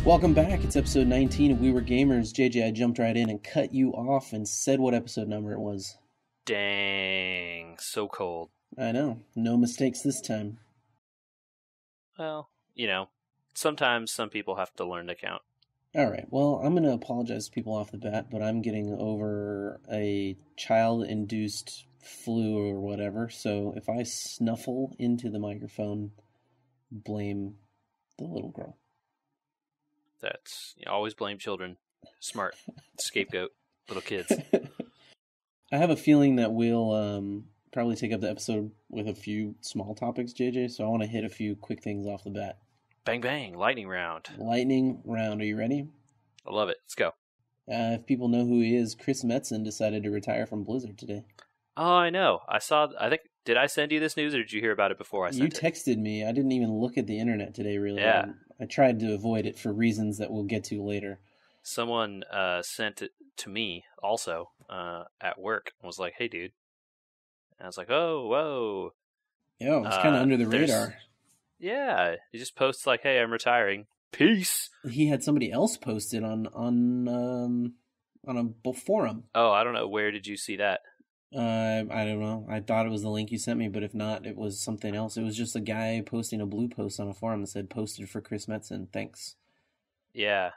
Welcome back. It's episode 19 of We Were Gamers. JJ, I jumped right in and cut you off and said what episode number it was. Dang, so cold. I know. No mistakes this time. Well, sometimes some people have to learn to count. All right. Well, I'm going to apologize to people off the bat, but I'm getting over a child-induced flu or whatever. So if I snuffle into the microphone, blame the little girl. That's always blame children. Smart. Scapegoat. Little kids. I have a feeling that we'll probably take up the episode with a few small topics, JJ, so I want to hit a few quick things off the bat. Bang, bang. Lightning round. Lightning round. Are you ready? I love it. Let's go. If people know who he is, Chris Metzen decided to retire from Blizzard today. Oh, I know. Did I send you this news, or did you hear about it before I sent it? You texted me. I didn't even look at the internet today, really. Yeah. I tried to avoid it for reasons that we'll get to later. Someone sent it to me also at work and was like, hey, dude. And I was like, oh, whoa. Yeah, it's kind of under the radar. Yeah, he just posts like, hey, I'm retiring. Peace. He had somebody else post it on a forum. Oh, I don't know. Where did you see that? I don't know. I thought it was the link you sent me, but if not, it was something else. It was just a guy posting a blue post on a forum that said, posted for Chris Metzen. Thanks. Yeah.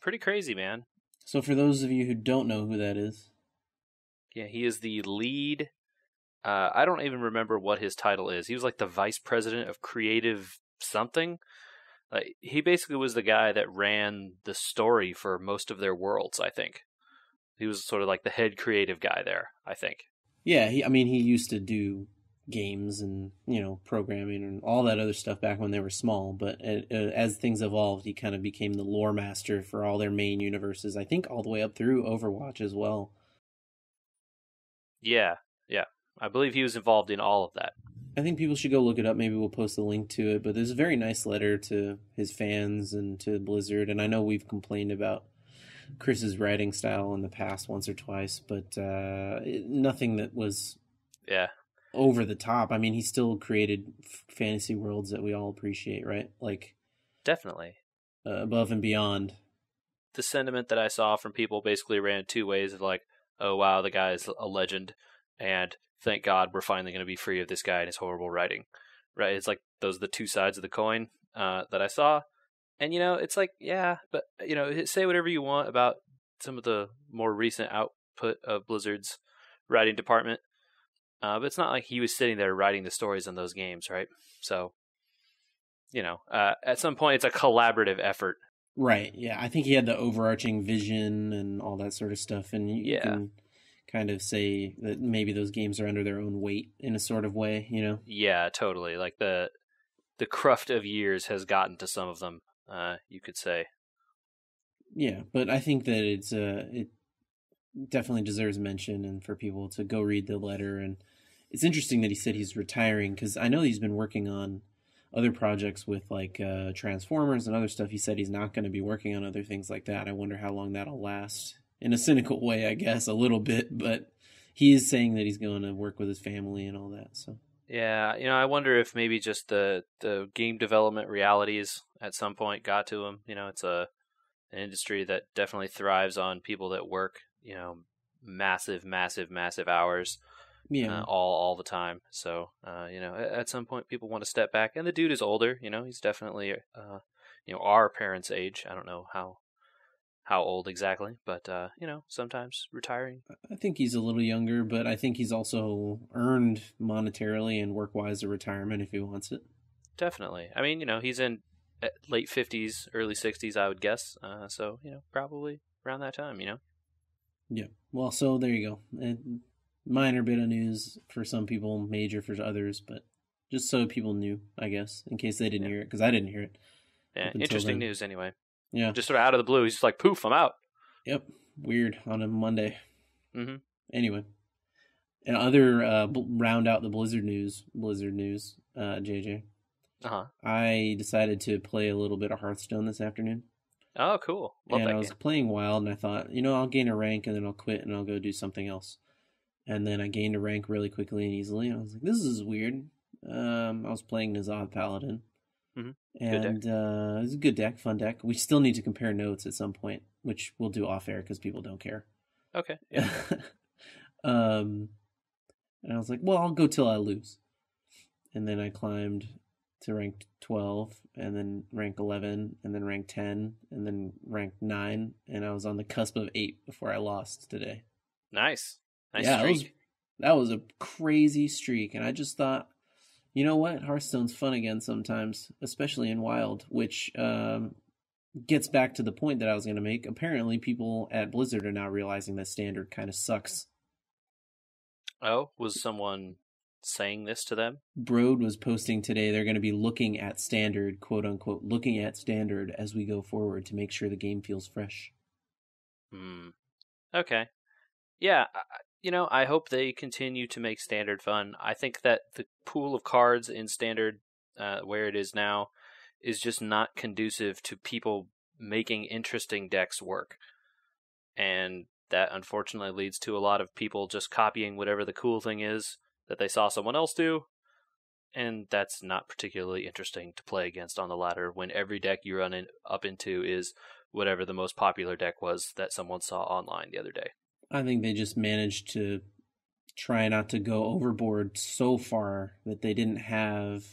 Pretty crazy, man. So for those of you who don't know who that is. Yeah, he is the lead. I don't even remember what his title is. He was like the vice president of creative something. He basically was the guy that ran the story for most of their worlds, I think. He was sort of like the head creative guy there, I think. Yeah, he used to do games and, programming and all that other stuff back when they were small. But as things evolved, he kind of became the lore master for all their main universes. I think all the way up through Overwatch as well. Yeah. I believe he was involved in all of that. I think people should go look it up. Maybe we'll post a link to it. But there's a very nice letter to his fans and to Blizzard. And I know we've complained about Chris's writing style in the past once or twice, but nothing that was over the top. I mean, he still created fantasy worlds that we all appreciate, right? Like, definitely above and beyond. The sentiment that I saw from people basically ran two ways of like, oh wow, the guy is a legend, and thank God we're finally going to be free of this guy and his horrible writing, right? It's like those are the two sides of the coin that I saw. And, it's like, yeah, but, say whatever you want about some of the more recent output of Blizzard's writing department. But it's not like he was sitting there writing the stories in those games, right? So, at some point, it's a collaborative effort. Right, yeah. I think he had the overarching vision and all that sort of stuff. And you can kind of say that maybe those games are under their own weight in a sort of way, Yeah, totally. Like the cruft of years has gotten to some of them. You could say. Yeah, but I think that it definitely deserves mention and for people to go read the letter. And it's interesting that he said he's retiring because I know he's been working on other projects with like Transformers and other stuff. He said he's not going to be working on other things like that. I wonder how long that'll last. In a cynical way, I guess, a little bit, but he is saying that he's going to work with his family and all that. So. Yeah, I wonder if maybe just the game development realities at some point got to him. It's an industry that definitely thrives on people that work, massive hours, all the time. So, at some point people want to step back, and the dude is older. He's definitely, our parents' age. I don't know how old exactly, but sometimes retiring. I think he's a little younger, but I think he's also earned monetarily and work-wise a retirement if he wants it. Definitely. I mean, he's in late 50s, early 60s, I would guess. So, probably around that time, Yeah. Well, so there you go. A minor bit of news for some people, major for others, but just so people knew, I guess, in case they didn't hear it, because I didn't hear it. Yeah, interesting news anyway. Yeah. Just sort of out of the blue. He's just like, poof, I'm out. Yep. Weird on a Monday. Mm-hmm. Anyway. And other round out the Blizzard news, JJ. Uh-huh. I decided to play a little bit of Hearthstone this afternoon. Oh, cool. Love that I was playing Wild, and I thought, I'll gain a rank, and then I'll quit, and I'll go do something else. And then I gained a rank really quickly and easily, and I was like, this is weird. I was playing N'Zoth Paladin. Good deck. And it was a good deck, fun deck. We still need to compare notes at some point, which we'll do off air because people don't care. Okay. Yeah. And I was like, well, I'll go till I lose. And then I climbed to rank 12, and then rank 11, and then rank 10, and then rank 9, and I was on the cusp of 8 before I lost today. Nice Yeah, streak. That was a crazy streak, and I just thought, you know what? Hearthstone's fun again sometimes, especially in Wild, which gets back to the point that I was going to make. Apparently, people at Blizzard are now realizing that Standard kind of sucks. Oh, was someone saying this to them? Broad was posting today they're going to be looking at Standard, quote unquote, looking at Standard as we go forward to make sure the game feels fresh. Okay. Yeah, I hope they continue to make Standard fun. I think that the pool of cards in Standard, where it is now, is just not conducive to people making interesting decks work. And that unfortunately leads to a lot of people just copying whatever the cool thing is that they saw someone else do. And that's not particularly interesting to play against on the ladder when every deck you run up into is whatever the most popular deck was that someone saw online the other day. I think they just managed to try not to go overboard so far that they didn't have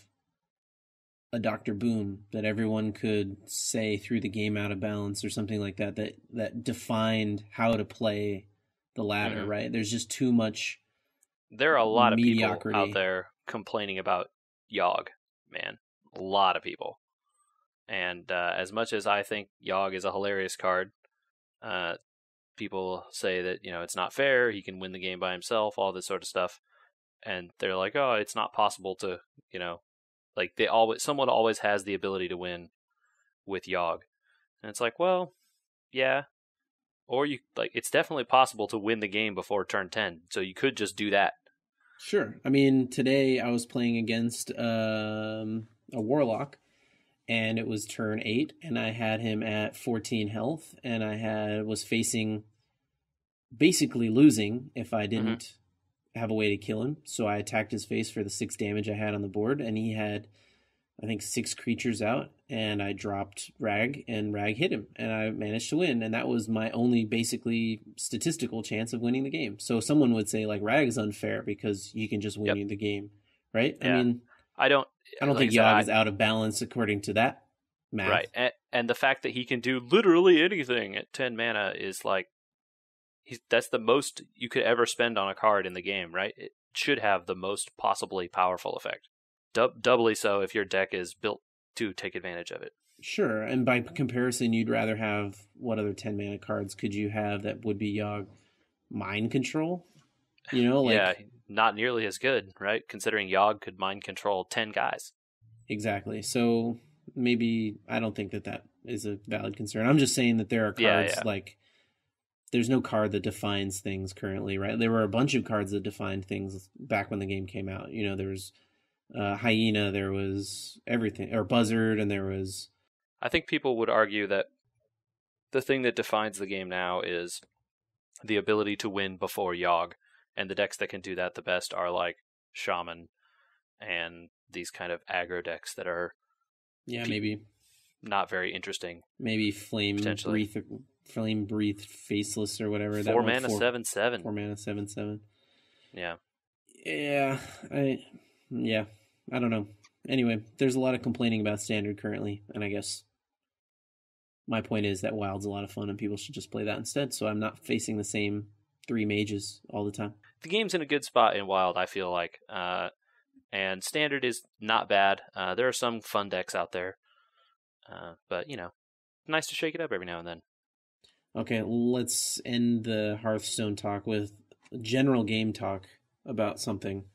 a Dr. Boom that everyone could say threw the game out of balance or something like that that defined how to play the ladder, right? There's just too much There are a lot of mediocrity. people out there complaining about Yogg, man. A lot of people. And as much as I think Yogg is a hilarious card, people say that, it's not fair, he can win the game by himself, all this sort of stuff. And they're like, oh, it's not possible to, like someone always has the ability to win with Yogg. And it's like, well, yeah. Or it's definitely possible to win the game before turn 10. So you could just do that. Sure. I mean, today I was playing against a Warlock, and it was turn 8, and I had him at 14 health, and I was facing basically losing if I didn't have a way to kill him. So I attacked his face for the 6 damage I had on the board, and he had, I think, 6 creatures out, and I dropped Rag, and Rag hit him, and I managed to win, and that was my only basically statistical chance of winning the game. So someone would say, like, Rag is unfair because you can just win you the game, right? Yeah. I mean, I don't think Yogg is out of balance according to that math. Right, and the fact that he can do literally anything at 10 mana is like, that's the most you could ever spend on a card in the game, right? It should have the most possibly powerful effect. Doubly so if your deck is built to take advantage of it. Sure, and by comparison, you'd rather have, what other 10 mana cards could you have that would be Yogg? Mind Control? Yeah, not nearly as good, right? Considering Yogg could mind control 10 guys. Exactly. So maybe I don't think that is a valid concern. I'm just saying that there are cards like there's no card that defines things currently, right? There were a bunch of cards that defined things back when the game came out. There's Hyena, there was everything, or Buzzard, and there was... I think people would argue that the thing that defines the game now is the ability to win before Yogg, and the decks that can do that the best are like Shaman and these kind of aggro decks that are maybe not very interesting. Maybe Flame Breathe Faceless or whatever. 4 mana 7/7. 4 mana 7/7. Yeah. Yeah. I don't know. Anyway, there's a lot of complaining about Standard currently, and I guess my point is that Wild's a lot of fun and people should just play that instead, so I'm not facing the same 3 mages all the time. The game's in a good spot in Wild, I feel like. And Standard is not bad. There are some fun decks out there. But, nice to shake it up every now and then. Okay, let's end the Hearthstone talk with general game talk about something.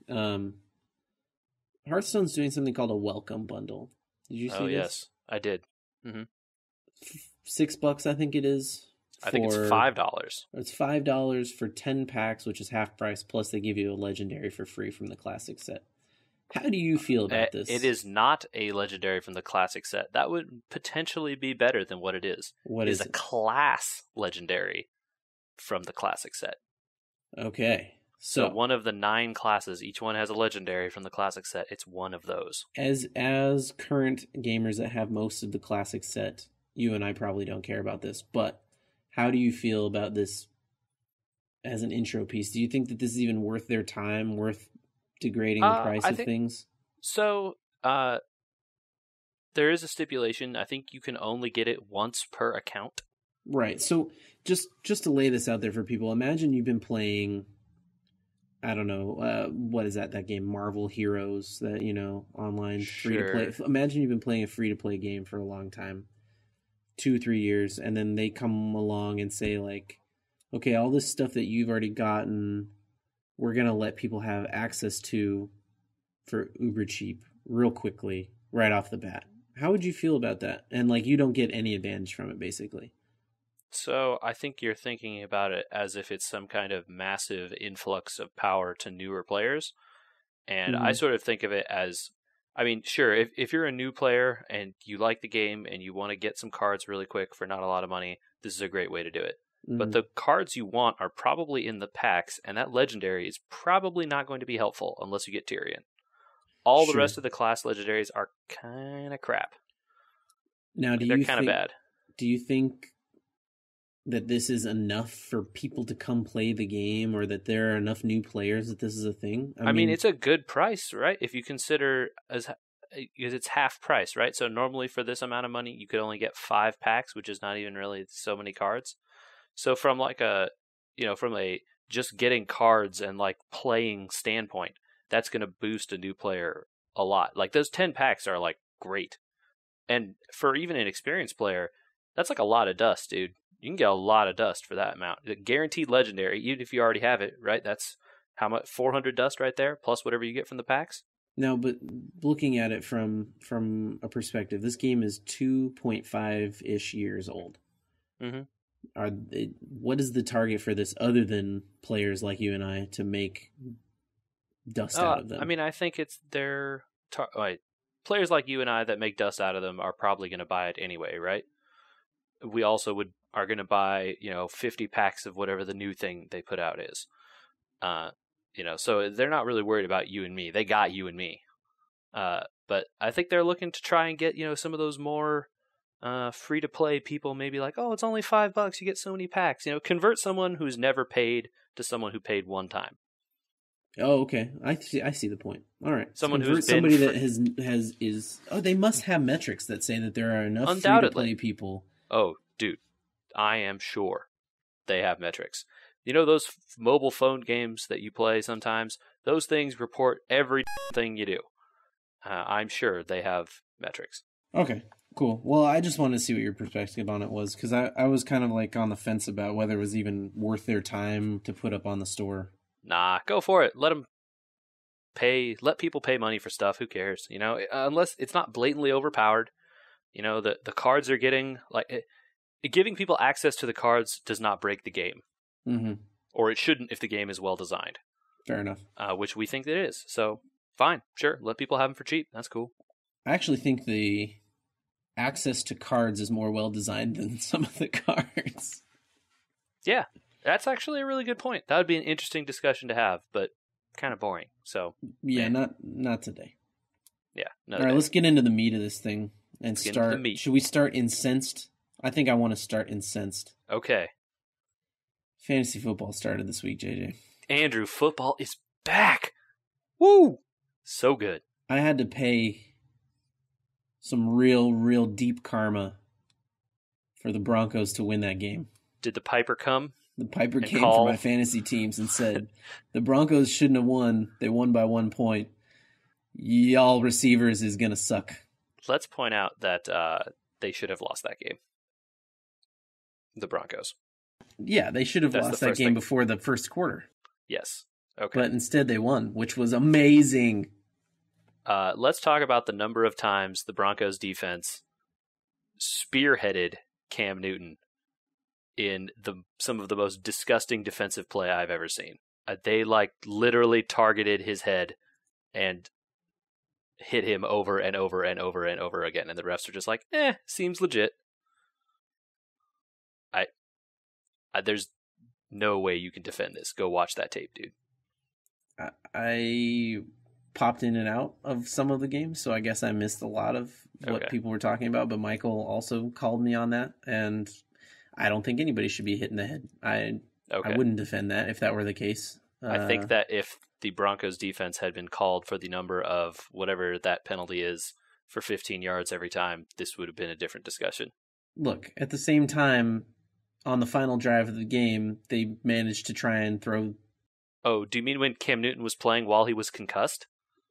Hearthstone's doing something called a welcome bundle. Did you see this? Oh, yes, I did. $6, I think it is. I think it's $5. It's $5 for 10 packs, which is half price, plus they give you a legendary for free from the classic set. How do you feel about this? It is not a legendary from the classic set. That would potentially be better than what it is. What is it? It is a class legendary from the classic set. Okay. So So one of the 9 classes, each one has a legendary from the classic set. It's one of those. as current gamers that have most of the classic set, you and I probably don't care about this, but how do you feel about this as an intro piece? Do you think that this is even worth their time, worth degrading the price I of think things? so. There is a stipulation. I think you can only get it once per account. Right. So just to lay this out there for people, imagine you've been playing, I don't know, what is that game, Marvel Heroes, that, online free to play. Sure. Imagine you've been playing a free to play game for a long time, 2-3 years, and then they come along and say, like, okay, all this stuff that you've already gotten, we're gonna let people have access to for uber cheap real quickly right off the bat. How would you feel about that? And like, you don't get any advantage from it, basically. So I think you're thinking about it as if it's some kind of massive influx of power to newer players. And I Mm-hmm. sort of think of it as, I mean, sure, if you're a new player and you like the game and you want to get some cards really quick for not a lot of money, this is a great way to do it. But Mm-hmm. the cards you want are probably in the packs, and that legendary is probably not going to be helpful unless you get Tyrion. All the Sure. rest of the class legendaries are kind of crap. Now, Like, they're kind of bad. do you think that this is enough for people to come play the game, or that there are enough new players that this is a thing? I mean, it's a good price, right? If you consider because it's half price, right? So normally for this amount of money, you could only get 5 packs, which is not even really so many cards. So from like from a just getting cards and like playing standpoint, that's going to boost a new player a lot. Like those 10 packs are like great. And for even an experienced player, that's like a lot of dust, dude. You can get a lot of dust for that amount. Guaranteed legendary, even if you already have it, right? That's how much, 400 dust right there, plus whatever you get from the packs. No, but looking at it from a perspective, this game is 2.5-ish years old. Mm-hmm. What is the target for this other than players like you and I to make dust out of them? I mean, I think it's players like you and I that make dust out of them are probably going to buy it anyway, right? We also are going to buy 50 packs of whatever the new thing they put out is. So they're not really worried about you and me. They got you and me. But I think they're looking to try and get some of those more free to play people. Maybe like, oh, it's only $5. You get so many packs. Convert someone who's never paid to someone who paid one time. Oh, okay. I see the point. All right. Someone Convert who's been somebody that is. Oh, they must have metrics that say that there are enough free to undoubtedly play people. Oh, dude, I am sure they have metrics. Those mobile phone games that you play sometimes, those things report every thing you do. I'm sure they have metrics. Okay, cool. Well, I just wanted to see what your perspective on it was, because I was kind of like on the fence about whether it was even worth their time to put up on the store. Nah, go for it. Let people pay money for stuff. Who cares? Unless it's not blatantly overpowered. The cards are getting giving people access to the cards does not break the game. Mm-hmm. Or it shouldn't if the game is well designed. Fair enough. Which we think it is. So fine, sure, let people have them for cheap. That's cool. I actually think the access to cards is more well designed than some of the cards. Yeah, that's actually a really good point. That would be an interesting discussion to have, but kind of boring. So yeah, not today. Yeah. All right, let's get into the meat of this thing and start. Should we start incensed? I think I want to start incensed. Okay. Fantasy football started this week, JJ. Andrew, football is back. Woo! So good. I had to pay some real deep karma for the Broncos to win that game. Did the Piper come? The Piper came for my fantasy teams and said, the Broncos shouldn't have won. They won by 1 point. Y'all receivers is going to suck. Let's point out that they should have lost that game. The Broncos. Yeah, they should have lost that game before the first quarter. Yes. Okay. But instead they won, which was amazing. Let's talk about the number of times the Broncos defense spearheaded Cam Newton in some of the most disgusting defensive play I've ever seen. They literally targeted his head and hit him over and over and over and over again, and the refs are just like, seems legit. There's no way you can defend this. Go watch that tape, dude. I popped in and out of some of the games, so I guess I missed a lot of what people were talking about. But Michael also called me on that, and I don't think anybody should be hit in the head. I wouldn't defend that if that were the case. I think that if the Broncos defense had been called for the number of whatever that penalty is for 15 yards every time, this would have been a different discussion. Look, at the same time, on the final drive of the game, they managed to try and throw. Oh, do you mean when Cam Newton was playing while he was concussed?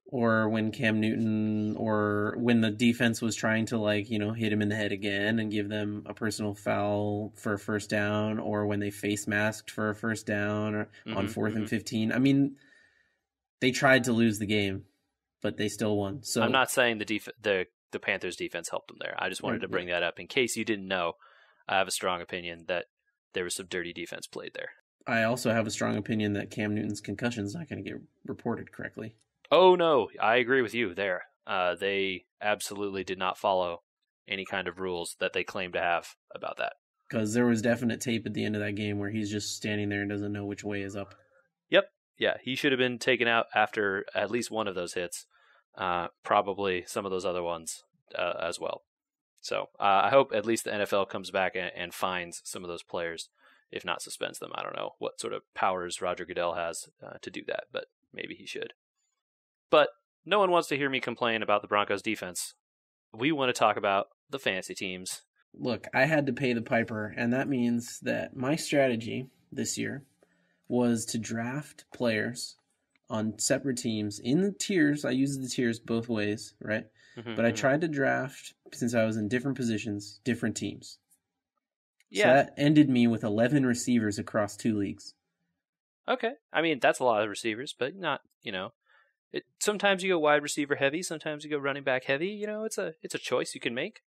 Or when Cam Newton, or when the defense was trying to, like, you know, hit him in the head again and give them a personal foul for a first down, or when they face masked for a first down, or on 4th and 15. I mean, they tried to lose the game, but they still won. So I'm not saying the Panthers defense helped them there. I just wanted to bring that up in case you didn't know. I have a strong opinion that there was some dirty defense played there. I also have a strong opinion that Cam Newton's concussion is not going to get reported correctly. Oh, no, I agree with you there. They absolutely did not follow any kind of rules that they claim to have about that. Because there was definite tape at the end of that game where he's just standing there and doesn't know which way is up. Yep. Yeah, he should have been taken out after at least one of those hits. Probably some of those other ones as well. So I hope at least the NFL comes back and fines some of those players, if not suspends them. I don't know what sort of powers Roger Goodell has to do that, but maybe he should. But no one wants to hear me complain about the Broncos defense. We want to talk about the fantasy teams. Look, I had to pay the piper, and that means that my strategy this year was to draft players on separate teams in the tiers. I used the tiers both ways, right? But I tried to draft, since I was in different positions, different teams. Yeah. So that ended me with 11 receivers across 2 leagues. Okay. I mean, that's a lot of receivers, but not, you know. Sometimes you go wide receiver heavy, sometimes you go running back heavy. You know, it's a choice you can make.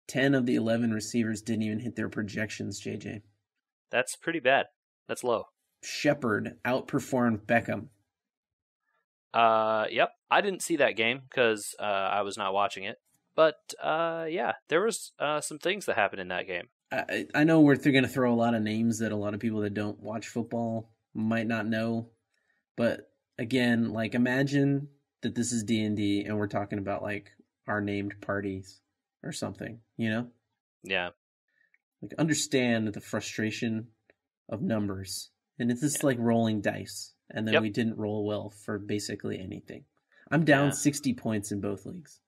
10 of the 11 receivers didn't even hit their projections, JJ. That's pretty bad. That's low. Shepard outperformed Beckham. Yep. I didn't see that game because I was not watching it. But yeah, there was some things that happened in that game. I know we're going to throw a lot of names that a lot of people that don't watch football might not know, but again, like, imagine that this is D&D and we're talking about, like, our named parties or something, you know? Yeah. Like, understand the frustration of numbers. And it's just like rolling dice. And then we didn't roll well for basically anything. I'm down 60 points in both leagues.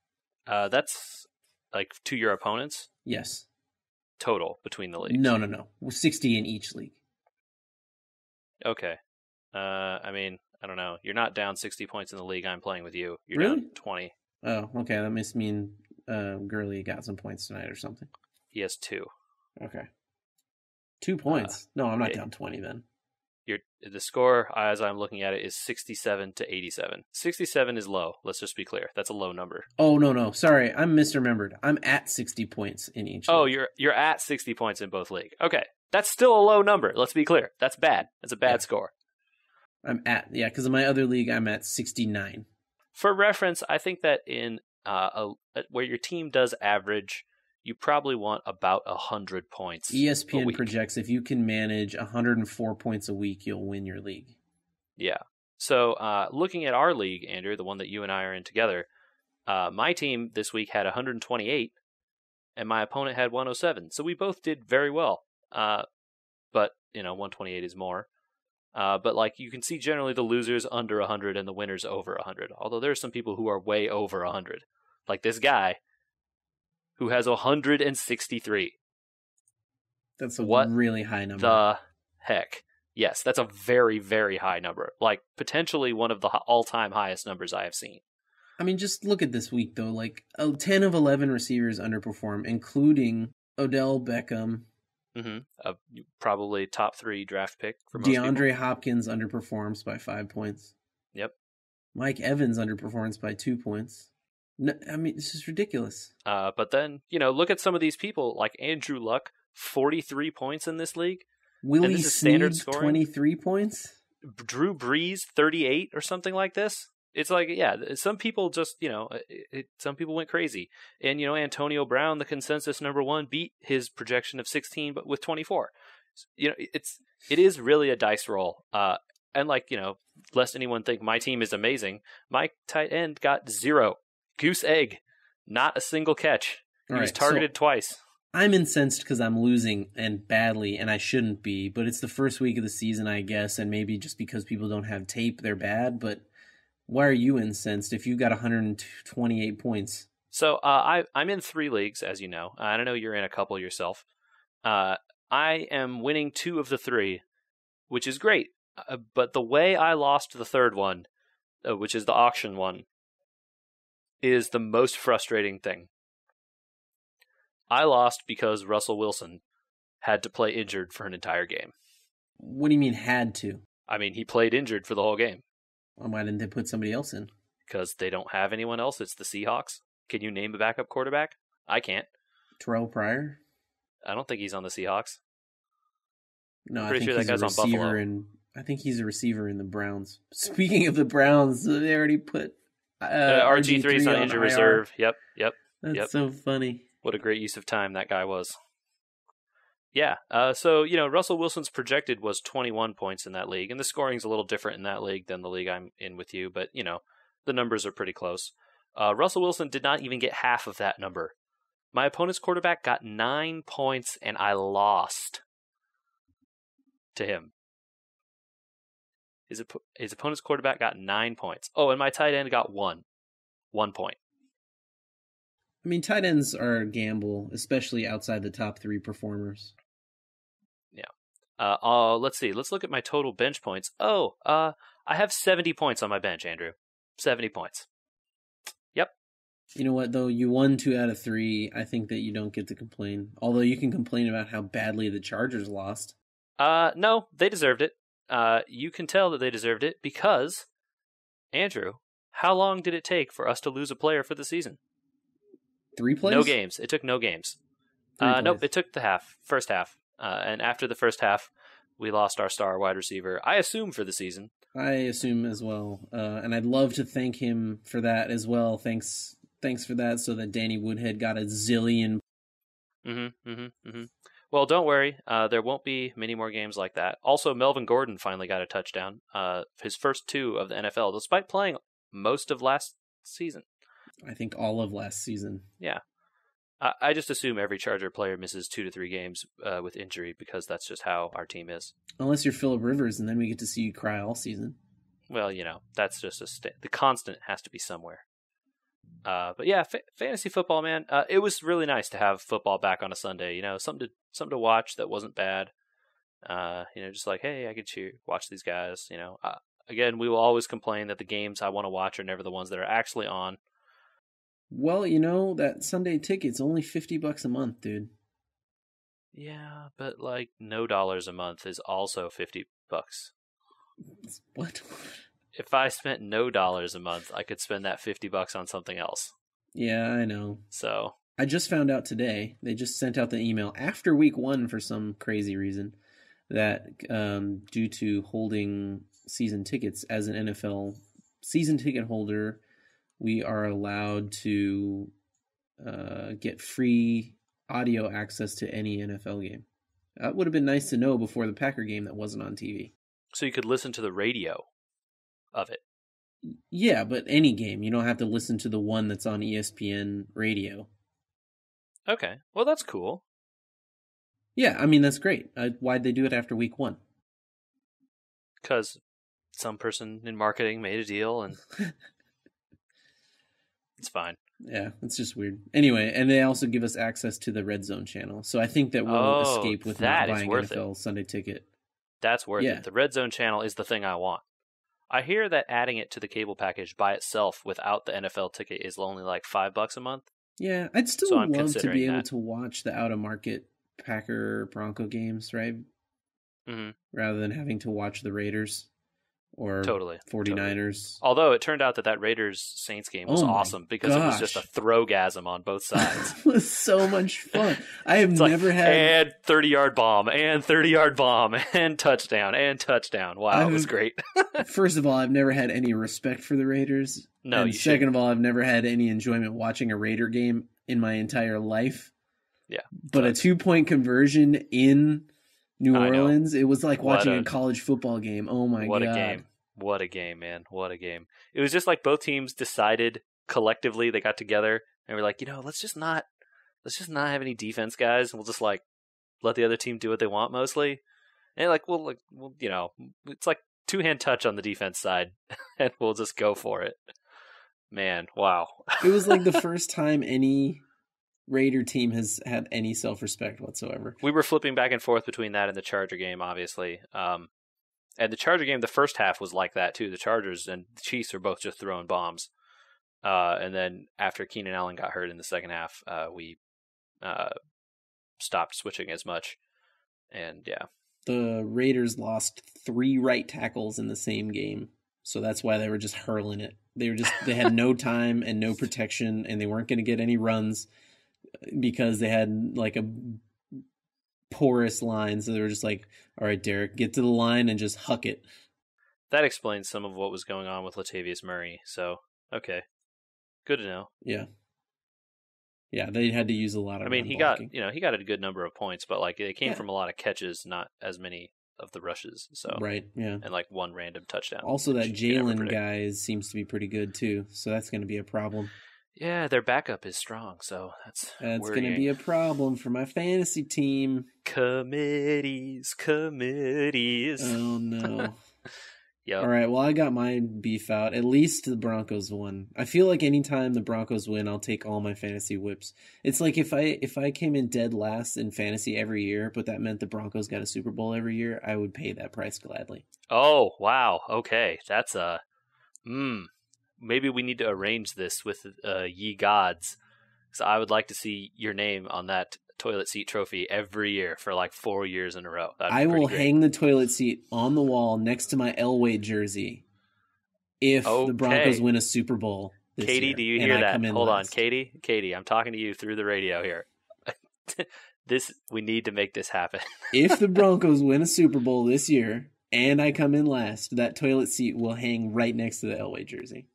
That's, like, to your opponents? Yes. Total between the leagues? No. 60 in each league. Okay. I mean, I don't know. You're not down 60 points in the league I'm playing with you. You're really? down 20. Oh, okay. That must mean Gurley got some points tonight or something. He has 2. Okay. 2 points? No, I'm not down 20 then. The score, as I'm looking at it, is 67 to 87. 67 is low. Let's just be clear. That's a low number. Oh, no. Sorry. I'm misremembered. I'm at 60 points in each league. You're at 60 points in both leagues. Okay. That's still a low number. Let's be clear. That's bad. That's a bad score. I'm at, because in my other league, I'm at 69. For reference, I think that in where your team does average, you probably want about 100 points. ESPN projects if you can manage 104 points a week, you'll win your league. Yeah. So looking at our league, Andrew, the one that you and I are in together, my team this week had 128, and my opponent had 107. So we both did very well. But, 128 is more. But, like, you can see generally the losers under 100 and the winners over 100. Although there are some people who are way over 100. Like this guy who has 163. That's a really high number. The heck? Yes, that's a very, very high number. Like, potentially one of the all-time highest numbers I have seen. I mean, just look at this week, though. Like, 10 of 11 receivers underperform, including Odell Beckham. Mm-hmm. Probably top 3 draft pick for most DeAndre people. Hopkins underperforms by 5 points. Yep. Mike Evans underperforms by 2 points. No, I mean, this is ridiculous. But then, look at some of these people, like Andrew Luck, 43 points in this league. Willie Snead, 23 points? Drew Brees, 38 or something like this. It's like, some people just, some people went crazy. And, Antonio Brown, the consensus number 1, beat his projection of 16, but with 24. It is really a dice roll. And lest anyone think my team is amazing, my tight end got 0. Goose egg. Not a single catch. He was targeted twice. I'm incensed because I'm losing and badly, and I shouldn't be, but it's the first week of the season, I guess, and maybe just because people don't have tape, they're bad, but why are you incensed if you got 128 points? So I'm in 3 leagues, as you know. I don't know you're in a couple yourself. I am winning 2 of the 3, which is great, but the way I lost the third one, which is the auction one, is the most frustrating thing. I lost because Russell Wilson had to play injured for an entire game. What do you mean had to? I mean, he played injured for the whole game. Well, why didn't they put somebody else in? Because they don't have anyone else. It's the Seahawks. Can you name a backup quarterback? I can't. Terrell Pryor? I don't think he's on the Seahawks. No, I think sure that guy's on Buffalo. I think he's a receiver in the Browns. Speaking of the Browns, they already put RG3's on injured reserve. Yep. That's so funny. What a great use of time that guy was. Yeah, so, Russell Wilson's projected was 21 points in that league, and the scoring's a little different in that league than the league I'm in with you, but, the numbers are pretty close. Russell Wilson did not even get half of that number. My opponent's quarterback got 9 points, and I lost to him. His opponent's quarterback got 9 points. Oh, and my tight end got 1 point. I mean, tight ends are a gamble, especially outside the top 3 performers. Yeah. Let's see. Let's look at my total bench points. I have 70 points on my bench, Andrew. 70 points. Yep. You know what, though? You won 2 out of 3. I think that you don't get to complain. Although you can complain about how badly the Chargers lost. No, they deserved it. You can tell that they deserved it because, Andrew, how long did it take for us to lose a player for the season? 3 plays? No games. It took no games. Nope, it took the first half. And after the first half, we lost our star wide receiver, I assume, for the season. I assume as well. And I'd love to thank him for that as well. Thanks for that, so that Danny Woodhead got a zillion. Well, don't worry. There won't be many more games like that. Also, Melvin Gordon finally got a touchdown. His first 2 of the NFL, despite playing most of last season. I think all of last season. Yeah. I just assume every Charger player misses 2 to 3 games with injury because that's just how our team is. Unless you're Phillip Rivers, and then we get to see you cry all season. Well, that's just the constant has to be somewhere. But yeah, fantasy football, man. It was really nice to have football back on a Sunday. Something to watch that wasn't bad. Just like, hey, I could watch these guys. Again, we will always complain that the games I want to watch are never the ones that are actually on. Well, that Sunday ticket's only $50 a month, dude. Yeah, but no dollars a month is also $50. What? If I spent no dollars a month, I could spend that $50 on something else. Yeah, I know. So I just found out today, they just sent out the email after week 1 for some crazy reason that due to holding season tickets as an NFL season ticket holder, we are allowed to get free audio access to any NFL game. That would have been nice to know before the Packer game that wasn't on TV. So you could listen to the radio of it. Yeah, but any game. You don't have to listen to the one that's on ESPN radio. Okay. Well, that's cool. Yeah, I mean, that's great. Why'd they do it after week 1? Because some person in marketing made a deal and it's fine. Yeah, it's just weird. Anyway, and they also give us access to the Red Zone channel. So I think that we'll escape with not buying NFL Sunday ticket. That's worth it. The Red Zone channel is the thing I want. I hear that adding it to the cable package by itself without the NFL ticket is only $5 a month. Yeah, I'd still love to be able to watch the out-of-market Packer-Bronco games, right? Mm-hmm. Rather than having to watch the Raiders or 49ers. Totally. Although it turned out that Raiders-Saints game was awesome because it was just a throwgasm on both sides. It was so much fun. I have never had... And 30-yard bomb, and 30-yard bomb, and touchdown, and touchdown. Wow, it was great. First of all, I've never had any respect for the Raiders. No, and second of all, I've never had any enjoyment watching a Raider game in my entire life. Yeah. But a 2-point conversion in New I know. Orleans. It was like What watching a a college football game. Oh my what a God. game. What a game, man. What a game. It was just like both teams decided collectively, they got together and were like, let's just not have any defense, guys. We'll just like let the other team do what they want mostly. And it's like two-hand touch on the defense side and we'll just go for it. Man, wow. It was like the first time any Raider team has had any self-respect whatsoever. We were flipping back and forth between that and the Charger game, obviously. And the Charger game, the first half was like that too. The Chargers and the Chiefs are both just throwing bombs. And then after Keenan Allen got hurt in the second half, we stopped switching as much. And yeah. The Raiders lost 3 right tackles in the same game. So that's why they were just hurling it. They had no time and no protection, and they weren't going to get any runs because they had like a porous line. So they were just like, all right, Derek, get to the line and just huck it. That explains some of what was going on with Latavius Murray. So, okay. Good to know. Yeah. Yeah, they had to use a lot of he blocking. got a good number of points, but like it came from a lot of catches, not as many of the rushes. So right, yeah. And like one random touchdown. Also that Jalen guy seems to be pretty good too, so that's going to be a problem. Yeah, their backup is strong, so that's going to be a problem for my fantasy team. Committees. Oh no. Yep. All right, well, I got my beef out. At least the Broncos won. I feel like anytime the Broncos win, I'll take all my fantasy whips. It's like if I came in dead last in fantasy every year, but that meant the Broncos got a Super Bowl every year, I would pay that price gladly. Oh, wow. Okay. That's maybe we need to arrange this with ye gods. So I would like to see your name on that toilet seat trophy every year for like 4 years in a row. I will hang the toilet seat on the wall next to my Elway jersey if the Broncos win a Super Bowl this Katie, year, do you hear that? Hold last. on, Katie, I'm talking to you through the radio here. We need to make this happen. If the Broncos win a Super Bowl this year and I come in last, that toilet seat will hang right next to the Elway jersey.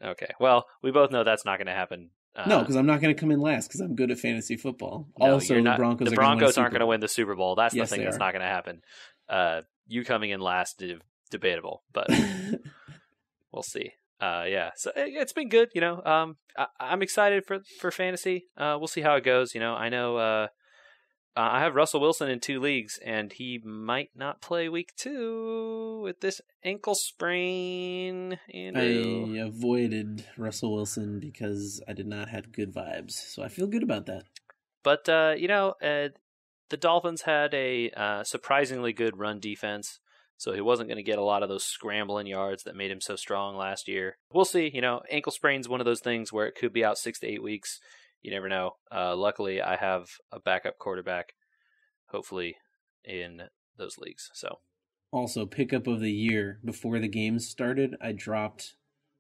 Okay. Well, we both know that's not going to happen. No, because I'm not going to come in last because I'm good at fantasy football. No, also, the Broncos aren't going to win the Super Bowl. That's the thing that's not going to happen. You coming in last is debatable, but we'll see. Yeah, so it's been good. I'm excited for fantasy. We'll see how it goes. I know I have Russell Wilson in 2 leagues, and he might not play week 2 with this ankle sprain. I avoided Russell Wilson because I did not have good vibes, so I feel good about that. But, the Dolphins had a surprisingly good run defense, so he wasn't going to get a lot of those scrambling yards that made him so strong last year. We'll see. Ankle sprain's one of those things where it could be out 6 to 8 weeks. You never know. Luckily, I have a backup quarterback, hopefully, in those leagues. So, also, pickup of the year, before the games started, I dropped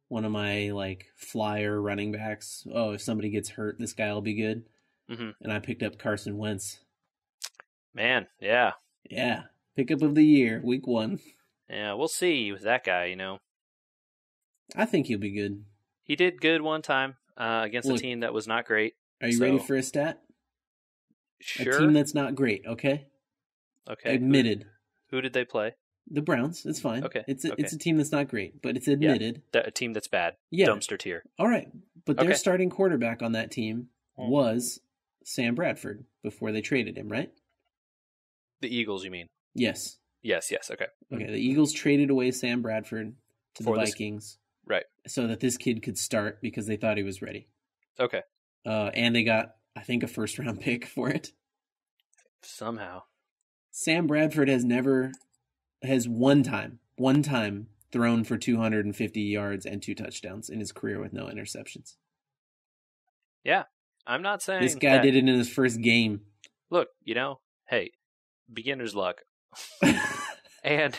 one of my flyer running backs. Oh, if somebody gets hurt, this guy will be good. Mm-hmm. And I picked up Carson Wentz. Man, yeah. Yeah, pickup of the year, week 1. Yeah, we'll see with that guy, I think he'll be good. He did good one time. Against a team that was not great. Are you ready for a stat? Sure. A team that's not great, okay? Okay. Admitted. Who did they play? The Browns. It's fine. Okay. It's a team that's not great, but it's admitted. Yeah, a team that's bad. Yeah. Dumpster tier. All right. But their starting quarterback on that team was Sam Bradford before they traded him, right? The Eagles, you mean? Yes. Yes, okay. Okay, the Eagles traded away Sam Bradford to the Vikings. Right. So that this kid could start because they thought he was ready. Okay. And they got, I think, a first-round pick for it. Somehow. Sam Bradford has one time thrown for 250 yards and 2 touchdowns in his career with no interceptions. Yeah. I'm not saying this guy did it in his first game. Look, hey, beginner's luck. And,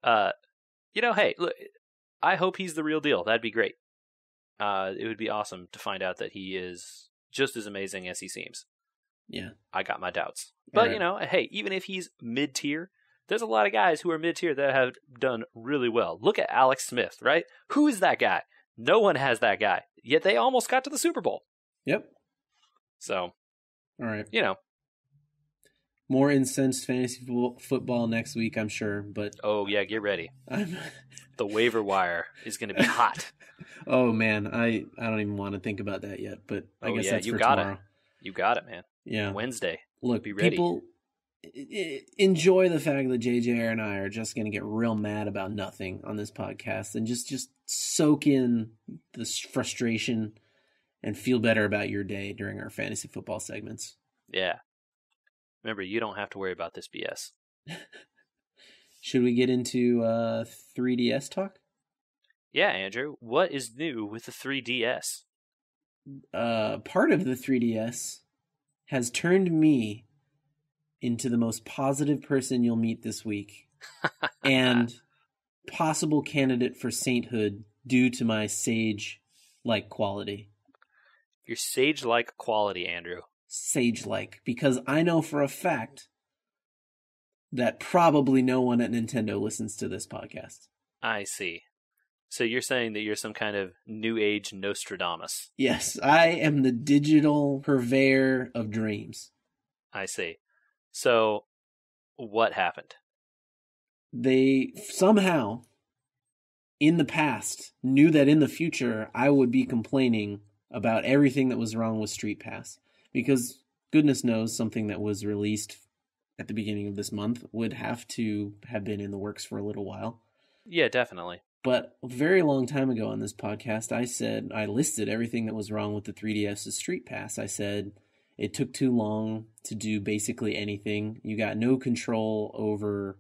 hey, look, I hope he's the real deal. That'd be great. It would be awesome to find out that he is just as amazing as he seems. Yeah. I got my doubts. But, hey, even if he's mid-tier, there's a lot of guys who are mid-tier that have done really well. Look at Alex Smith, right? Who is that guy? No one has that guy. Yet they almost got to the Super Bowl. Yep. So, all right. More incensed fantasy football next week, I'm sure. But oh yeah, get ready. The waiver wire is going to be hot. Oh man, I don't even want to think about that yet. But I guess that's for tomorrow. You got it, man. Yeah, Wednesday. Look, be ready. People enjoy the fact that JJ and I are just going to get real mad about nothing on this podcast, and just soak in this frustration and feel better about your day during our fantasy football segments. Yeah. Remember, you don't have to worry about this BS. Should we get into 3DS talk? Yeah, Andrew. What is new with the 3DS? Part of the 3DS has turned me into the most positive person you'll meet this week and possible candidate for sainthood due to my sage-like quality. Your sage-like quality, Andrew. Sage-like, because I know for a fact that probably no one at Nintendo listens to this podcast. I see. So you're saying that you're some kind of new age Nostradamus. Yes, I am the digital purveyor of dreams. I see. So what happened? They somehow, in the past, knew that in the future I would be complaining about everything that was wrong with Street Pass. Because goodness knows something that was released at the beginning of this month would have to have been in the works for a little while. Yeah, definitely. But a very long time ago on this podcast, I listed everything that was wrong with the 3DS's Street Pass. I said it took too long to do basically anything. You got no control over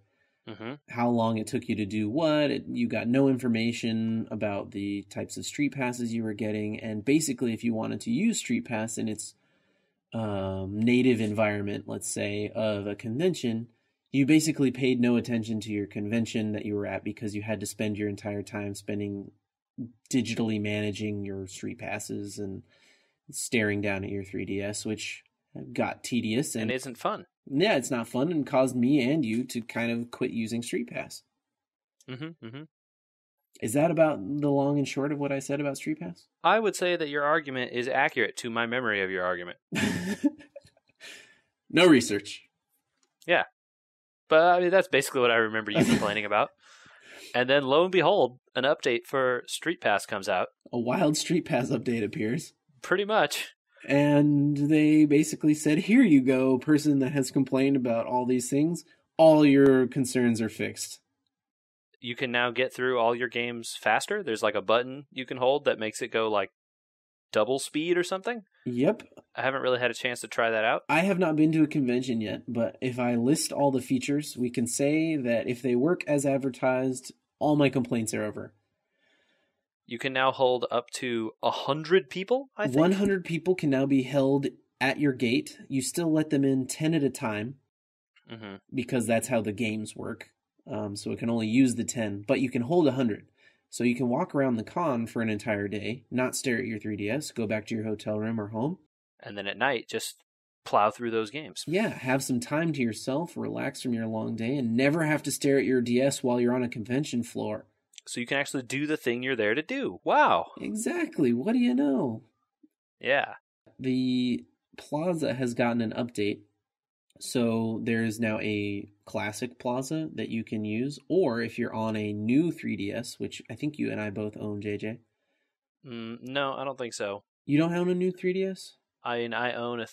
how long it took you to do what. You got no information about the types of Street Passes you were getting. And basically, if you wanted to use Street Pass in its native environment, let's say, of a convention, you basically paid no attention to your convention that you were at because you had to spend your entire time digitally managing your Street Passes and staring down at your 3DS, which got tedious. And isn't fun. Yeah, it's not fun and caused me and you to kind of quit using Street Pass. Is that about the long and short of what I said about Street Pass? I would say that your argument is accurate to my memory of your argument. No research. Yeah. But I mean, that's basically what I remember you complaining about. And then lo and behold, an update for Street Pass comes out. A wild Street Pass update appears. Pretty much. And they basically said, here you go, person that has complained about all these things. All your concerns are fixed. You can now get through all your games faster. There's like a button you can hold that makes it go like double speed or something. Yep. I haven't really had a chance to try that out. I have not been to a convention yet, but if I list all the features, we can say that if they work as advertised, all my complaints are over. You can now hold up to 100 people, I think? 100 people can now be held at your gate. You still let them in 10 at a time because that's how the games work. So it can only use the 10, but you can hold 100. So you can walk around the con for an entire day, not stare at your 3DS, go back to your hotel room or home. And then at night, just plow through those games. Yeah, have some time to yourself, relax from your long day, and never have to stare at your DS while you're on a convention floor. So you can actually do the thing you're there to do. Wow. Exactly. What do you know? Yeah. The Plaza has gotten an update. So there is now a classic Plaza that you can use, or if you're on a new 3DS, which I think you and I both own, JJ. No, I don't think so. You don't own a new 3DS? I mean, I own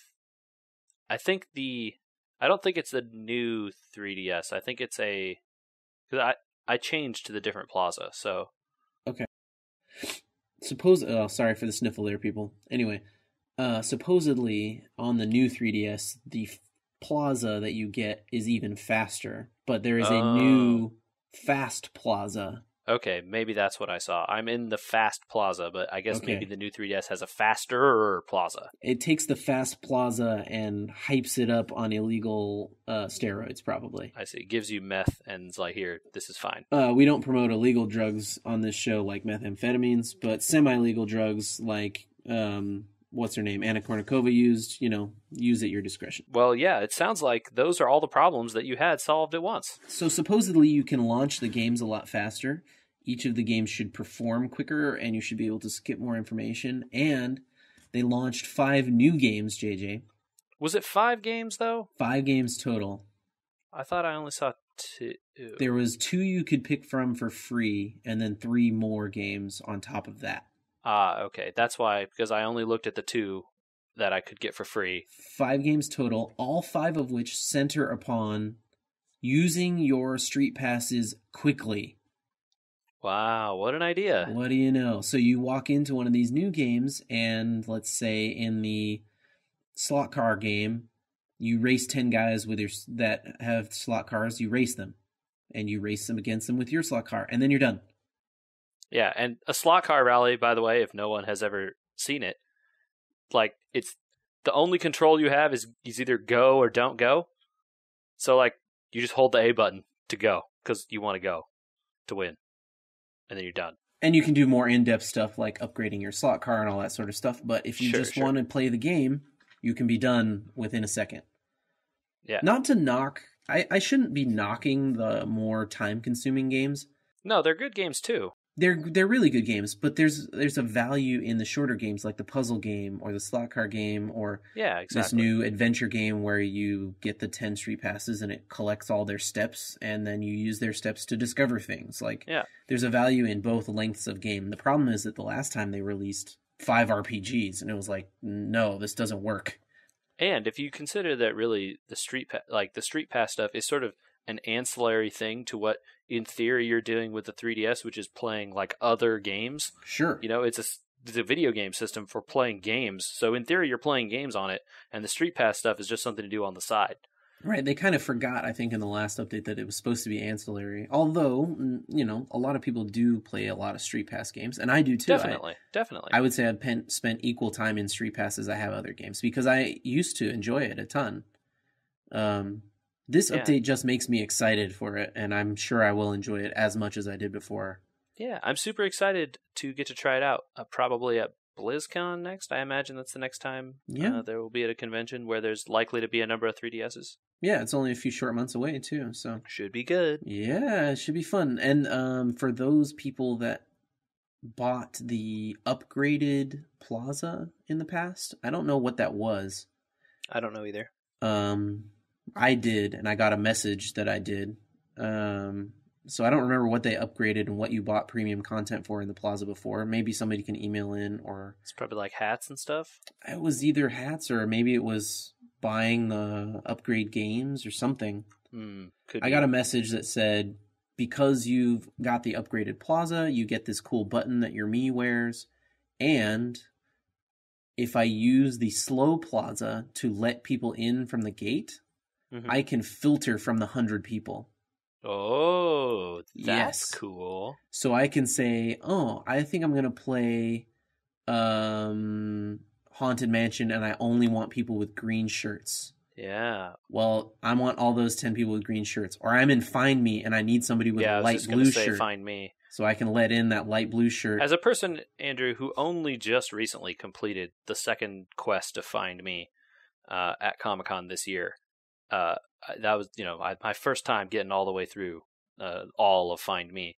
I don't think it's the new 3DS. I think it's because I changed to the different Plaza, so. Okay. Sorry for the sniffle there, people. Anyway, supposedly on the new 3DS, the Plaza that you get is even faster, but there is a new fast Plaza. Okay, maybe that's what I saw. I'm in the fast Plaza, but I guess maybe the new 3DS has a faster Plaza. It takes the fast Plaza and hypes it up on illegal steroids, probably. I see. It gives you meth and it's like, here, this is fine. We don't promote illegal drugs on this show like methamphetamines, but semi-legal drugs like, what's her name, Anna Kournikova used, use at your discretion. Well, yeah, it sounds like those are all the problems that you had solved at once. So supposedly you can launch the games a lot faster. Each of the games should perform quicker, and you should be able to skip more information. And they launched 5 new games, JJ. Was it 5 games though? 5 games total. I thought I only saw 2. There was 2 you could pick from for free, and then 3 more games on top of that. Ah, okay. That's why, because I only looked at the 2 that I could get for free. 5 games total, all 5 of which center upon using your street passes quickly. Wow, what an idea. What do you know? So you walk into one of these new games, and let's say in the slot car game, you race 10 guys that have slot cars, you race them. And you race them against them with your slot car, and then you're done. Yeah, and a slot car rally, by the way, if no one has ever seen it, like, it's the only control you have is either go or don't go. So, like, you just hold the A button to go, because you want to go to win. And then you're done. And you can do more in-depth stuff like upgrading your slot car and all that sort of stuff. But if you just want to play the game, you can be done within a second. Yeah. Not to knock... I shouldn't be knocking the more time-consuming games. No, they're good games too. They're really good games, but there's a value in the shorter games like the puzzle game or the slot car game or this new adventure game where you get the 10 street passes and it collects all their steps and then you use their steps to discover things. There's a value in both lengths of game. The problem is that the last time they released 5 RPGs and it was like, no, this doesn't work. And if you consider that really the street pass stuff is sort of an ancillary thing to what in theory you're doing with the 3DS, which is playing like other games. Sure. You know, it's a video game system for playing games. So in theory you're playing games on it, and the street pass stuff is just something to do on the side. Right, they kind of forgot, I think, in the last update that it was supposed to be ancillary. Although, you know, a lot of people do play a lot of Street Pass games, and I do too. Definitely. I would say I've spent equal time in Street Pass as I have other games, because I used to enjoy it a ton. This update just makes me excited for it, and I'm sure I will enjoy it as much as I did before. Yeah, I'm super excited to get to try it out, probably at BlizzCon next. I imagine that's the next time there will be at a convention where there's likely to be a number of 3DSs. Yeah, it's only a few short months away, too. So should be good. Yeah, it should be fun. And for those people that bought the upgraded Plaza in the past, I don't know what that was. I don't know either. I did, and I got a message that I did. So I don't remember what they upgraded and what you bought premium content for in the Plaza before. Maybe somebody can email in, or... It's probably like hats and stuff? It was either hats, or maybe it was buying the upgrade games or something. I got a message that said, because you've got the upgraded Plaza, you get this cool button that your Mii wears, and if I use the slow Plaza to let people in from the gate, I can filter from the 100 people. Oh, that's cool. So I can say, I think I'm going to play Haunted Mansion, and I only want people with green shirts. Yeah. Well, I want all those 10 people with green shirts. Or I'm in Find Me, and I need somebody with a light blue shirt. Find Me. So I can let in that light blue shirt. As a person, Andrew, who only just recently completed the second quest to Find Me at Comic-Con this year, that was, my first time getting all the way through all of Find Me.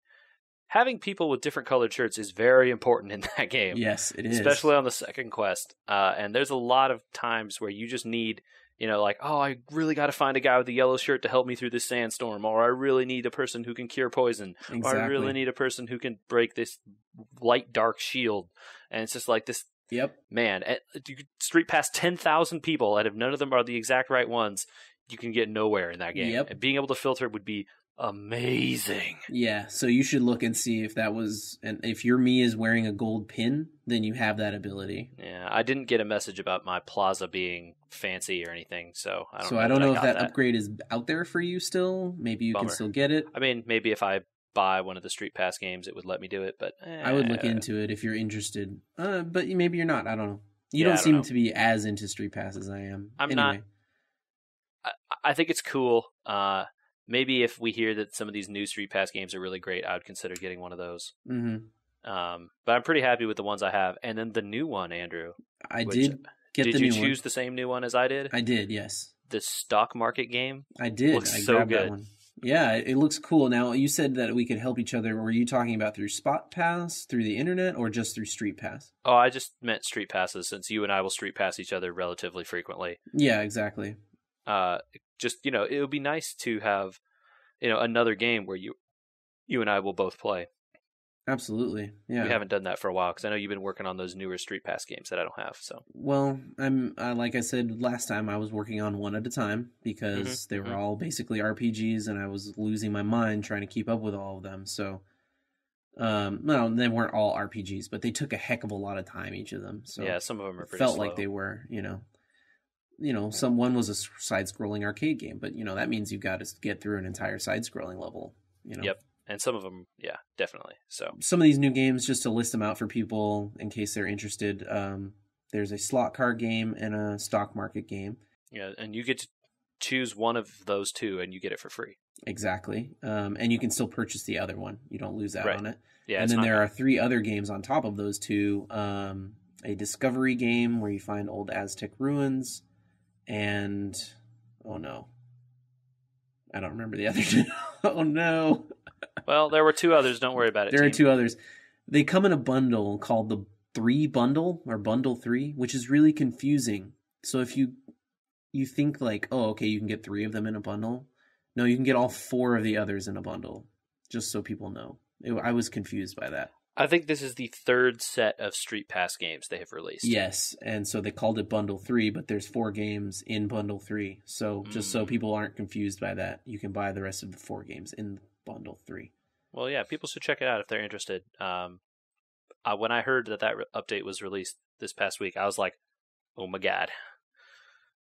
Having people with different colored shirts is very important in that game. Yes, it is. Especially on the second quest. And there's a lot of times where you just need, I really got to find a guy with a yellow shirt to help me through this sandstorm, or I really need a person who can cure poison, or I really need a person who can break this light dark shield. And it's just like this. Yep. Man, you could street past 10,000 people, and if none of them are the exact right ones, you can get nowhere in that game. Yep. And being able to filter would be amazing. Yeah, so you should look and see if that was, and if your Mii is wearing a gold pin, then you have that ability. Yeah, I didn't get a message about my Plaza being fancy or anything, so I don't know if that upgrade is out there for you still. Maybe you can still get it. I mean, maybe if I buy one of the Street Pass games, it would let me do it, but I would look into it if you're interested. But maybe you're not. I don't know. You don't seem to be as into Street Pass as I am. I'm not. I think it's cool. Maybe if we hear that some of these new Street Pass games are really great, I would consider getting one of those. Mm-hmm. But I'm pretty happy with the ones I have. And then the new one, Andrew. Did the new one. Did you choose the same new one as I did? I did, yes. The stock market game? I did. Looks so good. That one. Yeah, it looks cool. Now, you said that we could help each other. Were you talking about through Spot Pass, through the internet, or just through Street Pass? Oh, I just meant street passes since you and I will street pass each other relatively frequently. Yeah, exactly. Uh, just it would be nice to have another game where you and I will both play. Absolutely. We Yeah. haven't done that for a while because I know you've been working on those newer Street Pass games that I don't have. So, Well, I'm like I said last time, I was working on one at a time because they were all basically RPGs, and I was losing my mind trying to keep up with all of them. So, no, they weren't all RPGs, but they took a heck of a lot of time, each of them. So yeah, some of them are it pretty felt slow. like they were, one was a side-scrolling arcade game, but that means you've got to get through an entire side-scrolling level. Yep, and some of them, yeah, definitely. So some of these new games, just to list them out for people in case they're interested, there's a slot card game and a stock market game. Yeah, and you get to choose one of those two, and you get it for free. Exactly, and you can still purchase the other one. You don't lose out on it. Yeah, and then there are 3 other games on top of those 2. A discovery game where you find old Aztec ruins, and oh no, I don't remember the other 2. Oh no. Well, there were 2 others. Don't worry about it. There are 2 others. They come in a bundle called the 3 bundle or bundle 3, which is really confusing. So if you think like, oh, okay, you can get 3 of them in a bundle. No, you can get all 4 of the others in a bundle. Just so people know. I was confused by that. I think this is the 3rd set of Street Pass games they have released. Yes, and so they called it Bundle 3, but there's 4 games in Bundle 3. So just so people aren't confused by that, you can buy the rest of the 4 games in Bundle 3. Well, yeah, people should check it out if they're interested. When I heard that update was released this past week, I was like, oh my God,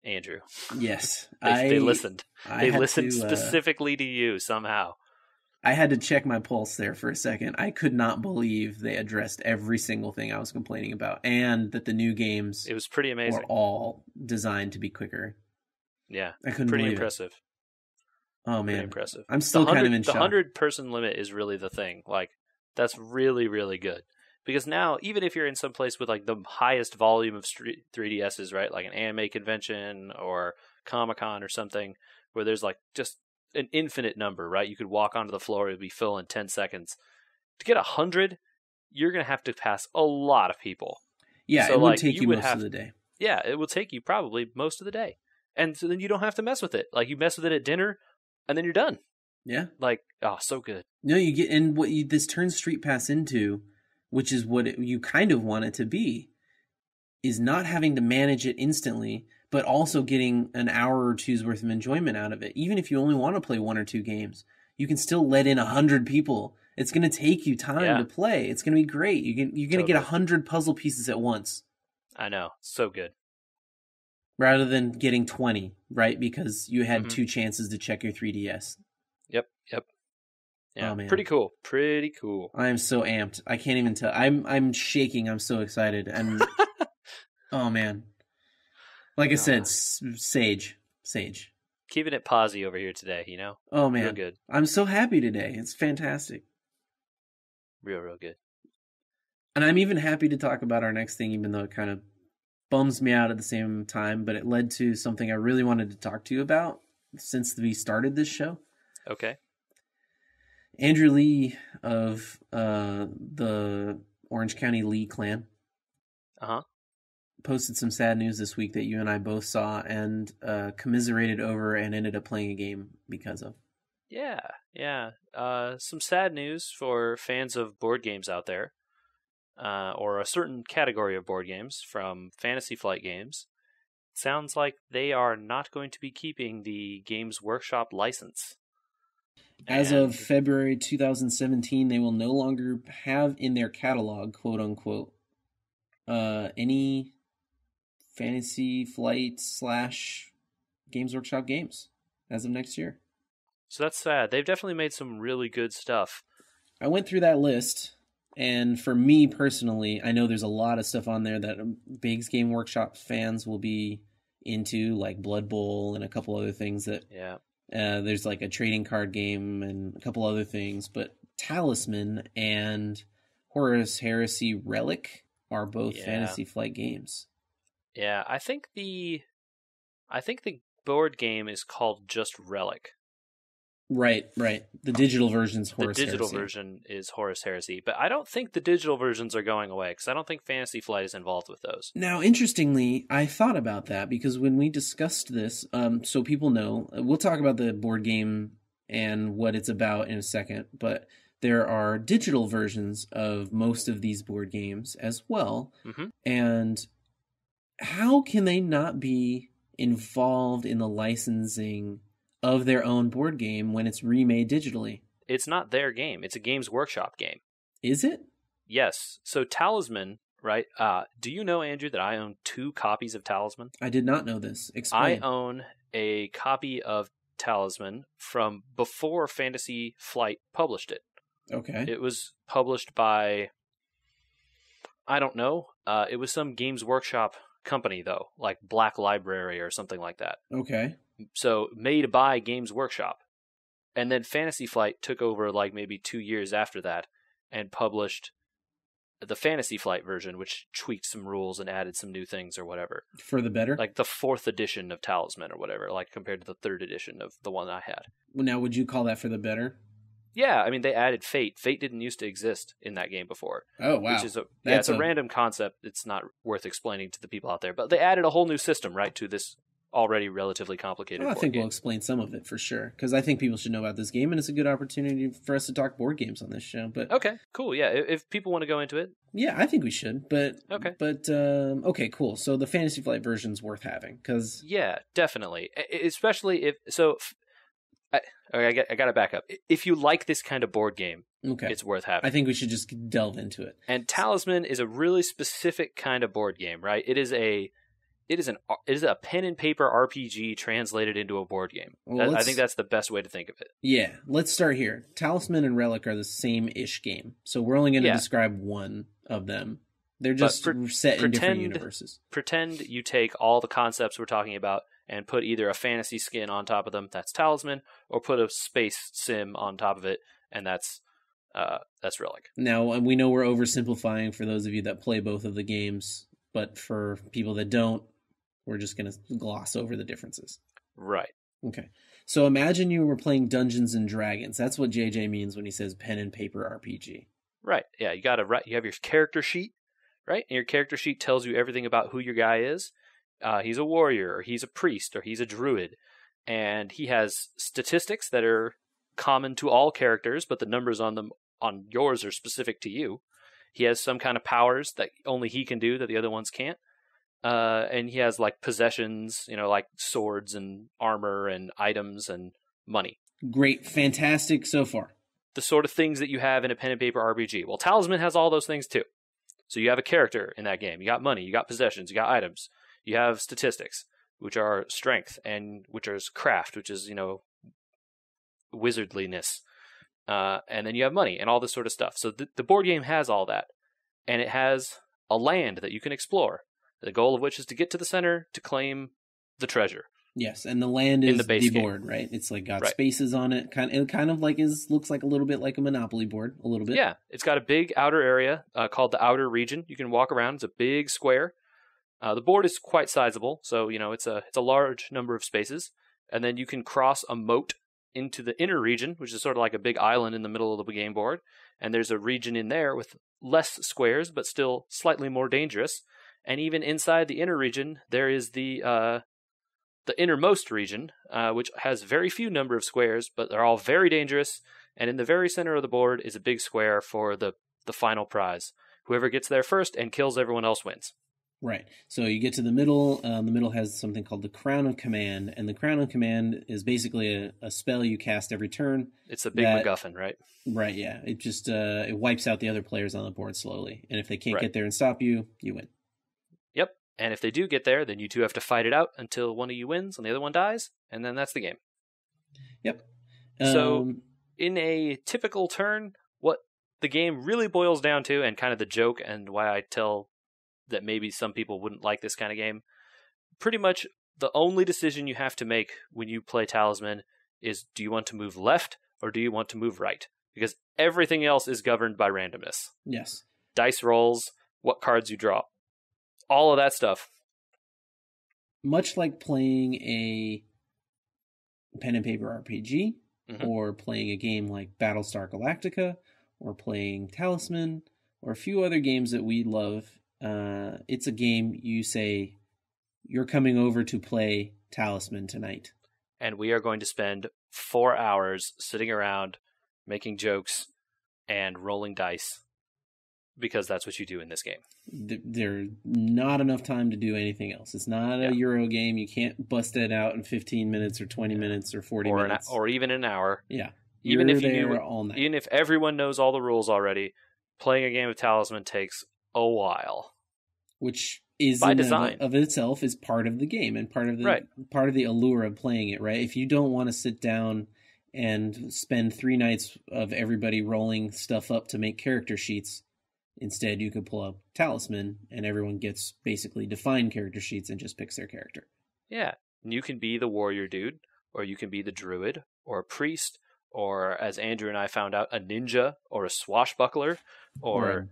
Andrew. Yes. They listened. They listened to, specifically to you somehow. I had to check my pulse there for a second. I could not believe they addressed every single thing I was complaining about, and that the new games it was pretty amazing. Were all designed to be quicker. Yeah, I couldn't pretty believe impressive. It. Oh man, pretty impressive. I'm still kind of in shock. The 100-person limit is really the thing. Like that's really really good because now even if you're in some place with like the highest volume of 3DSs, right, like an anime convention or Comic-Con or something, where there's like just an infinite number, right? You could walk onto the floor, it would be full in 10 seconds. To get 100, you're going to have to pass a lot of people. Yeah, so it would take you most of the day. Yeah, it will take you probably most of the day. And so then you don't have to mess with it. Like you mess with it at dinner, and then you're done. Yeah. Like, oh, so good. No, you get, and what this turns Street Pass into, which is what you kind of want it to be, is not having to manage it instantly, but also getting an hour or two's worth of enjoyment out of it. Even if you only want to play 1 or 2 games, you can still let in 100 people. It's going to take you time to play. It's going to be great. You're going to get 100 puzzle pieces at once. I know. So good. Rather than getting 20, right? Because you had 2 chances to check your 3DS. Yep. Yeah, oh, man. Pretty cool. I am so amped. I can't even tell. I'm shaking. I'm so excited. And oh man. Like I said, Sage. Keeping it posy over here today, you know? Oh man. Real good. I'm so happy today. It's fantastic. Real good. And I'm even happy to talk about our next thing, even though it kind of bums me out at the same time, but it led to something I really wanted to talk to you about since we started this show. Okay. Andrew Lee of the Orange County Lee clan posted some sad news this week that you and I both saw and commiserated over and ended up playing a game because of. Yeah. Some sad news for fans of board games out there, or a certain category of board games from Fantasy Flight Games. Sounds like they are not going to be keeping the Games Workshop license. As of February 2017, they will no longer have in their catalog, quote unquote, any Fantasy Flight / Games Workshop games as of next year. So that's sad. They've definitely made some really good stuff. I went through that list, and for me personally, I know there's a lot of stuff on there that Biggs Game Workshop fans will be into, like Blood Bowl and a couple other things that... Yeah. There's like a trading card game and a couple other things, but Talisman and Horus Heresy Relic are both Fantasy Flight games. Yeah, I think the board game is called just Relic. Right, right. The digital version's The Horus digital Heresy. version is Horus Heresy, but I don't think the digital versions are going away because I don't think Fantasy Flight is involved with those. Now, interestingly, I thought about that because when we discussed this, so people know, we'll talk about the board game and what it's about in a second, but there are digital versions of most of these board games as well. Mm-hmm. And how can they not be involved in the licensing of their own board game when it's remade digitally? It's not their game. It's a Games Workshop game. Is it? Yes. So Talisman, right? Do you know, Andrew, that I own 2 copies of Talisman? I did not know this. I Explain. own a copy of Talisman from before Fantasy Flight published it. Okay. It was published by, I don't know. It was some Games Workshop company, though, like Black Library or something like that. Okay. So made by Games Workshop. And then Fantasy Flight took over like maybe 2 years after that and published the Fantasy Flight version, which tweaked some rules and added some new things or whatever. For the better? Like the 4th edition of Talisman or whatever, like compared to the 3rd edition of the one I had. Now, would you call that for the better? Yeah, I mean, they added Fate. Fate didn't used to exist in that game before. Oh, wow. Which is it's a random concept. It's not worth explaining to the people out there. But they added a whole new system, right, to this already relatively complicated Well, I board think game. we'll explain some of it for sure, because I think people should know about this game, and it's a good opportunity for us to talk board games on this show. But Okay, cool. Yeah, if people want to go into it. yeah, I think we should. But Okay. But okay, cool. So the Fantasy Flight version's worth having, because Yeah, definitely. Especially if so. I got to back up. If you like this kind of board game, okay, it's worth having. I think we should just delve into it. And Talisman is a really specific kind of board game, right? It is a pen and paper RPG translated into a board game. Well, I think that's the best way to think of it. Yeah, let's start here. Talisman and Relic are the same-ish game, so we're only going to describe one of them. They're just set in different universes. Pretend you take all the concepts we're talking about and put either a fantasy skin on top of them, that's Talisman, or put a space sim on top of it, and that's Relic. Now, we know we're oversimplifying for those of you that play both of the games, but for people that don't, we're just going to gloss over the differences. Right. Okay. So imagine you were playing Dungeons and Dragons. That's what JJ means when he says pen and paper RPG. Right. Yeah, you have your character sheet, right? And your character sheet tells you everything about who your guy is. He's a warrior, or he's a priest, or he's a druid. And he has statistics that are common to all characters, but the numbers on yours are specific to you. He has some kind of powers that only he can do that the other ones can't. And he has like possessions, like swords and armor and items and money. Great. Fantastic so far. The sort of things that you have in a pen and paper RPG. Well, Talisman has all those things too. So you have a character in that game. You got money, you got possessions, you got items. You have statistics, which are strength, and which is craft, which is, wizardliness. And then you have money and all this sort of stuff. So the board game has all that. And it has a land that you can explore. The goal of which is to get to the center to claim the treasure. Yes, and the land is in the base board, right? It's like got spaces on it. It kind of like looks like a little bit like a Monopoly board, a little bit. Yeah, it's got a big outer area called the outer region. You can walk around. It's a big square. The board is quite sizable, so it's a large number of spaces. And then you can cross a moat into the inner region, which is sort of like a big island in the middle of the game board. And there's a region in there with less squares, but still slightly more dangerous. And even inside the inner region, there is the innermost region, which has very few number of squares, but they're all very dangerous. And in the very center of the board is a big square for the final prize. Whoever gets there first and kills everyone else wins. Right. So you get to the middle. The middle has something called the Crown of Command, and the Crown of Command is basically a spell you cast every turn. It's a big MacGuffin, right? Right. Yeah. It just it wipes out the other players on the board slowly, and if they can't get there and stop you, you win. Yep. And if they do get there, then you two have to fight it out until one of you wins and the other one dies, and then that's the game. Yep. So in a typical turn, what the game really boils down to, and kind of the joke and why I tell that maybe some people wouldn't like this kind of game, pretty much the only decision you have to make when you play Talisman is, do you want to move left or do you want to move right? Because everything else is governed by randomness. Yes. Dice rolls, what cards you draw. All of that stuff. Much like playing a pen and paper RPG, Mm-hmm. or playing a game like Battlestar Galactica, or playing Talisman, or a few other games that we love, it's a game you say, you're coming over to play Talisman tonight. And we are going to spend 4 hours sitting around making jokes and rolling dice, because that's what you do in this game. There's not enough time to do anything else. It's not a Euro game. You can't bust it out in 15 minutes or 20 minutes or 40 minutes. Or even an hour. Yeah. Even if you there all night. Even if everyone knows all the rules already, playing a game of Talisman takes a while. Which is by design of itself is part of the game and part of the allure of playing it, right? If you don't want to sit down and spend 3 nights of everybody rolling stuff up to make character sheets, instead you could pull up Talisman and everyone gets basically defined character sheets and just picks their character. Yeah. And you can be the warrior dude, or you can be the druid, or a priest, or, as Andrew and I found out, a ninja, or a swashbuckler, or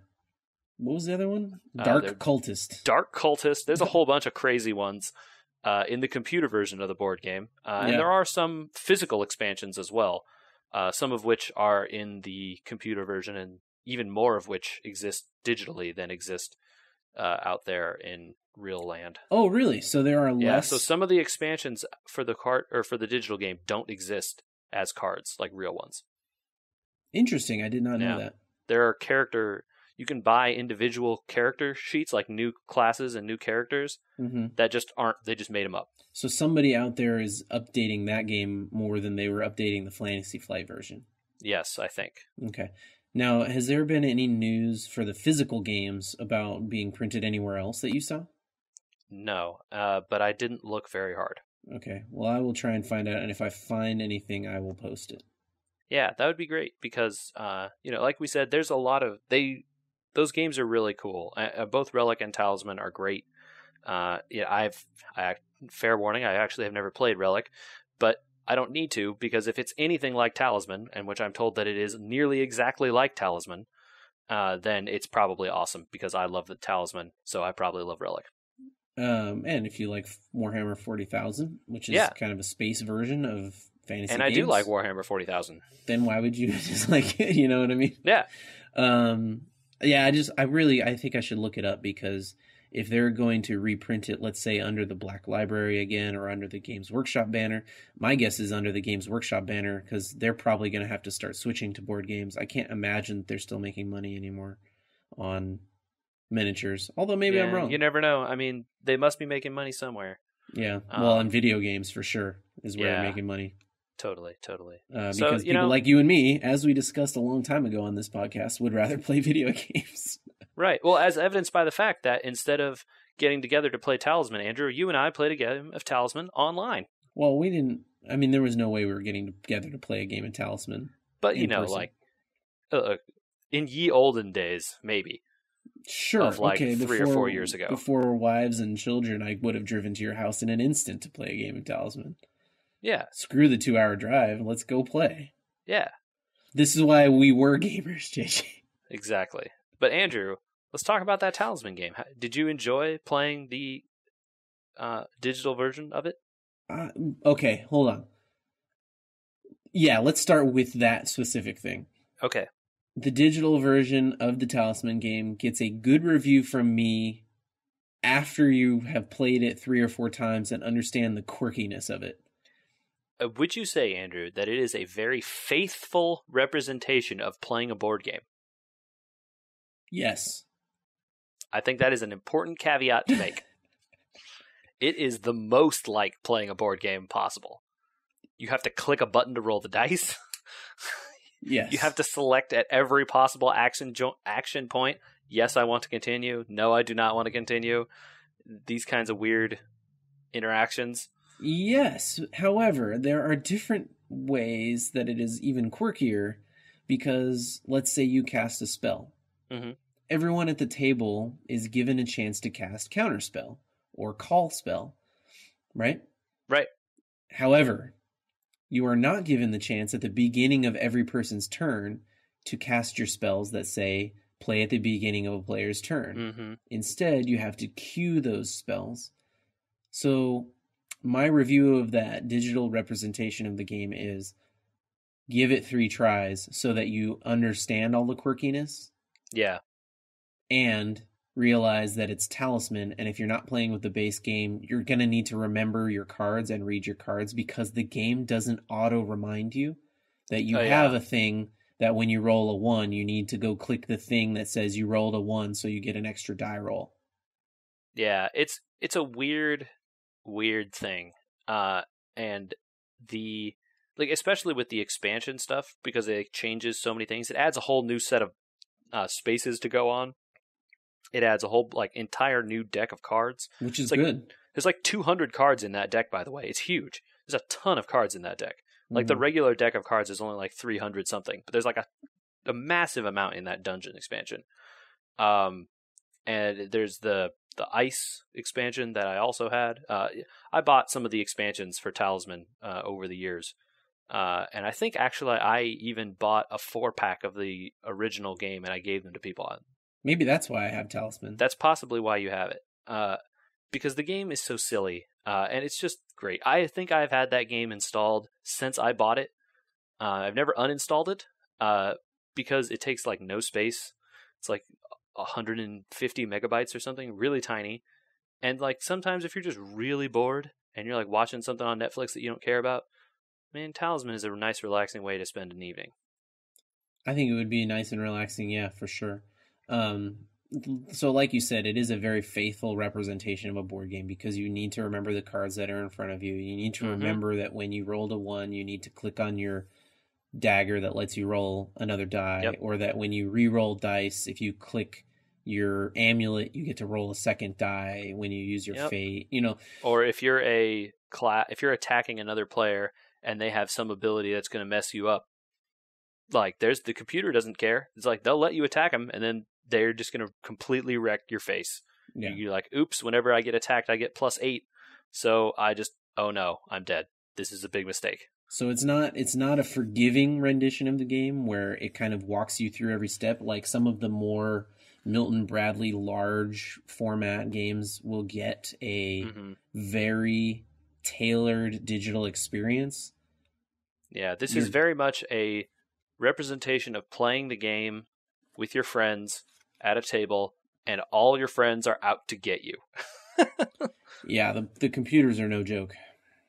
what was the other one? Dark Cultist. Dark Cultist. There's a whole bunch of crazy ones in the computer version of the board game. And there are some physical expansions as well, some of which are in the computer version, and even more of which exist digitally than exist out there in real land. Oh, really? So there are less? Yeah, so some of the expansions for the card or for the digital game don't exist as cards, like real ones. Interesting. I did not know that. There are you can buy individual character sheets, like new classes and new characters that just aren't, they just made them up. So somebody out there is updating that game more than they were updating the Fantasy Flight version. Yes, I think. Okay. Now, has there been any news for the physical games about being printed anywhere else that you saw? No, but I didn't look very hard. Okay. Well, I will try and find out, and if I find anything, I will post it. Yeah, that would be great because, like we said, there's a lot of those games are really cool. Both Relic and Talisman are great. Fair warning, I actually have never played Relic, but I don't need to, because if it's anything like Talisman, and which I'm told that it is nearly exactly like Talisman, then it's probably awesome, because I love the Talisman, so I probably love Relic. And if you like Warhammer 40,000, which is kind of a space version of fantasy and I games, do like Warhammer 40,000. Then why would you just like it? You know what I mean? Yeah. I think I should look it up, because if they're going to reprint it, let's say under the Black Library again, or under the Games Workshop banner, my guess is under the Games Workshop banner, because they're probably going to have to start switching to board games. I can't imagine that they're still making money anymore on miniatures, although maybe I'm wrong. You never know. I mean, they must be making money somewhere. Yeah, well, on video games for sure is where they're making money. Totally. Because people like you and me, as we discussed a long time ago on this podcast, would rather play video games. Right. Well, as evidenced by the fact that instead of getting together to play Talisman, Andrew, you and I played a game of Talisman online. Well, we didn't. I mean, there was no way we were getting together to play a game of Talisman. But, in ye olden days, maybe. Sure. Of 3 or 4 years ago. Before wives and children, I would have driven to your house in an instant to play a game of Talisman. Yeah. Screw the 2-hour drive. Let's go play. Yeah. This is why we were gamers, JJ. Exactly. But Andrew, let's talk about that Talisman game. Did you enjoy playing the digital version of it? Okay, hold on. Yeah, let's start with that specific thing. Okay. The digital version of the Talisman game gets a good review from me after you have played it 3 or 4 times and understand the quirkiness of it. Would you say, Andrew, that it is a very faithful representation of playing a board game? Yes. I think that is an important caveat to make. It is the most like playing a board game possible. You have to click a button to roll the dice. Yes. You have to select at every possible action point. Yes, I want to continue. No, I do not want to continue. These kinds of weird interactions. Yes. However, there are different ways that it is even quirkier, because let's say you cast a spell. Mm-hmm. Everyone at the table is given a chance to cast counterspell or call spell, right? Right. However, you are not given the chance at the beginning of every person's turn to cast your spells that say play at the beginning of a player's turn. Mm-hmm. Instead, you have to queue those spells. So my review of that digital representation of the game is give it 3 tries so that you understand all the quirkiness Yeah. and realize that it's Talisman. And if you're not playing with the base game, you're going to need to remember your cards and read your cards because the game doesn't auto remind you that you have a thing that when you roll a 1, you need to go click the thing that says you rolled a 1 so you get an extra die roll. Yeah, it's a weird thing. And the like especially with the expansion stuff because it changes so many things. It adds a whole new set of spaces to go on. It adds a whole like entire new deck of cards, which is like, good. There's like 200 cards in that deck, by the way. It's huge. There's a ton of cards in that deck. Like the regular deck of cards is only like 300 something, but there's like a massive amount in that dungeon expansion. And there's the ice expansion that I also had. I bought some of the expansions for Talisman over the years. And I think actually I even bought a 4-pack of the original game and I gave them to people. Maybe that's why I have Talisman. That's possibly why you have it. Because the game is so silly. And it's just great. I think I've had that game installed since I bought it. I've never uninstalled it because it takes like no space. It's like 150 megabytes or something, really tiny. And like sometimes if you're just really bored and you're like watching something on Netflix that you don't care about, man, Talisman is a nice relaxing way to spend an evening. I think it would be nice and relaxing, yeah, for sure. So like you said, it is a very faithful representation of a board game because you need to remember the cards that are in front of you. You need to remember that when you rolled a 1, you need to click on your dagger that lets you roll another die, or that when you re-roll dice, if you click your amulet, you get to roll a second die when you use your fate, Or if you're if you're attacking another player and they have some ability that's going to mess you up, like the computer doesn't care. It's like they'll let you attack them and then they're just going to completely wreck your face. Yeah. You're like, oops, whenever I get attacked, I get +8. So oh no, I'm dead. This is a big mistake. So it's not a forgiving rendition of the game where it kind of walks you through every step like some of the more Milton Bradley large format games will get a very tailored digital experience. Yeah, this is very much a representation of playing the game with your friends at a table and all your friends are out to get you. Yeah, the computers are no joke.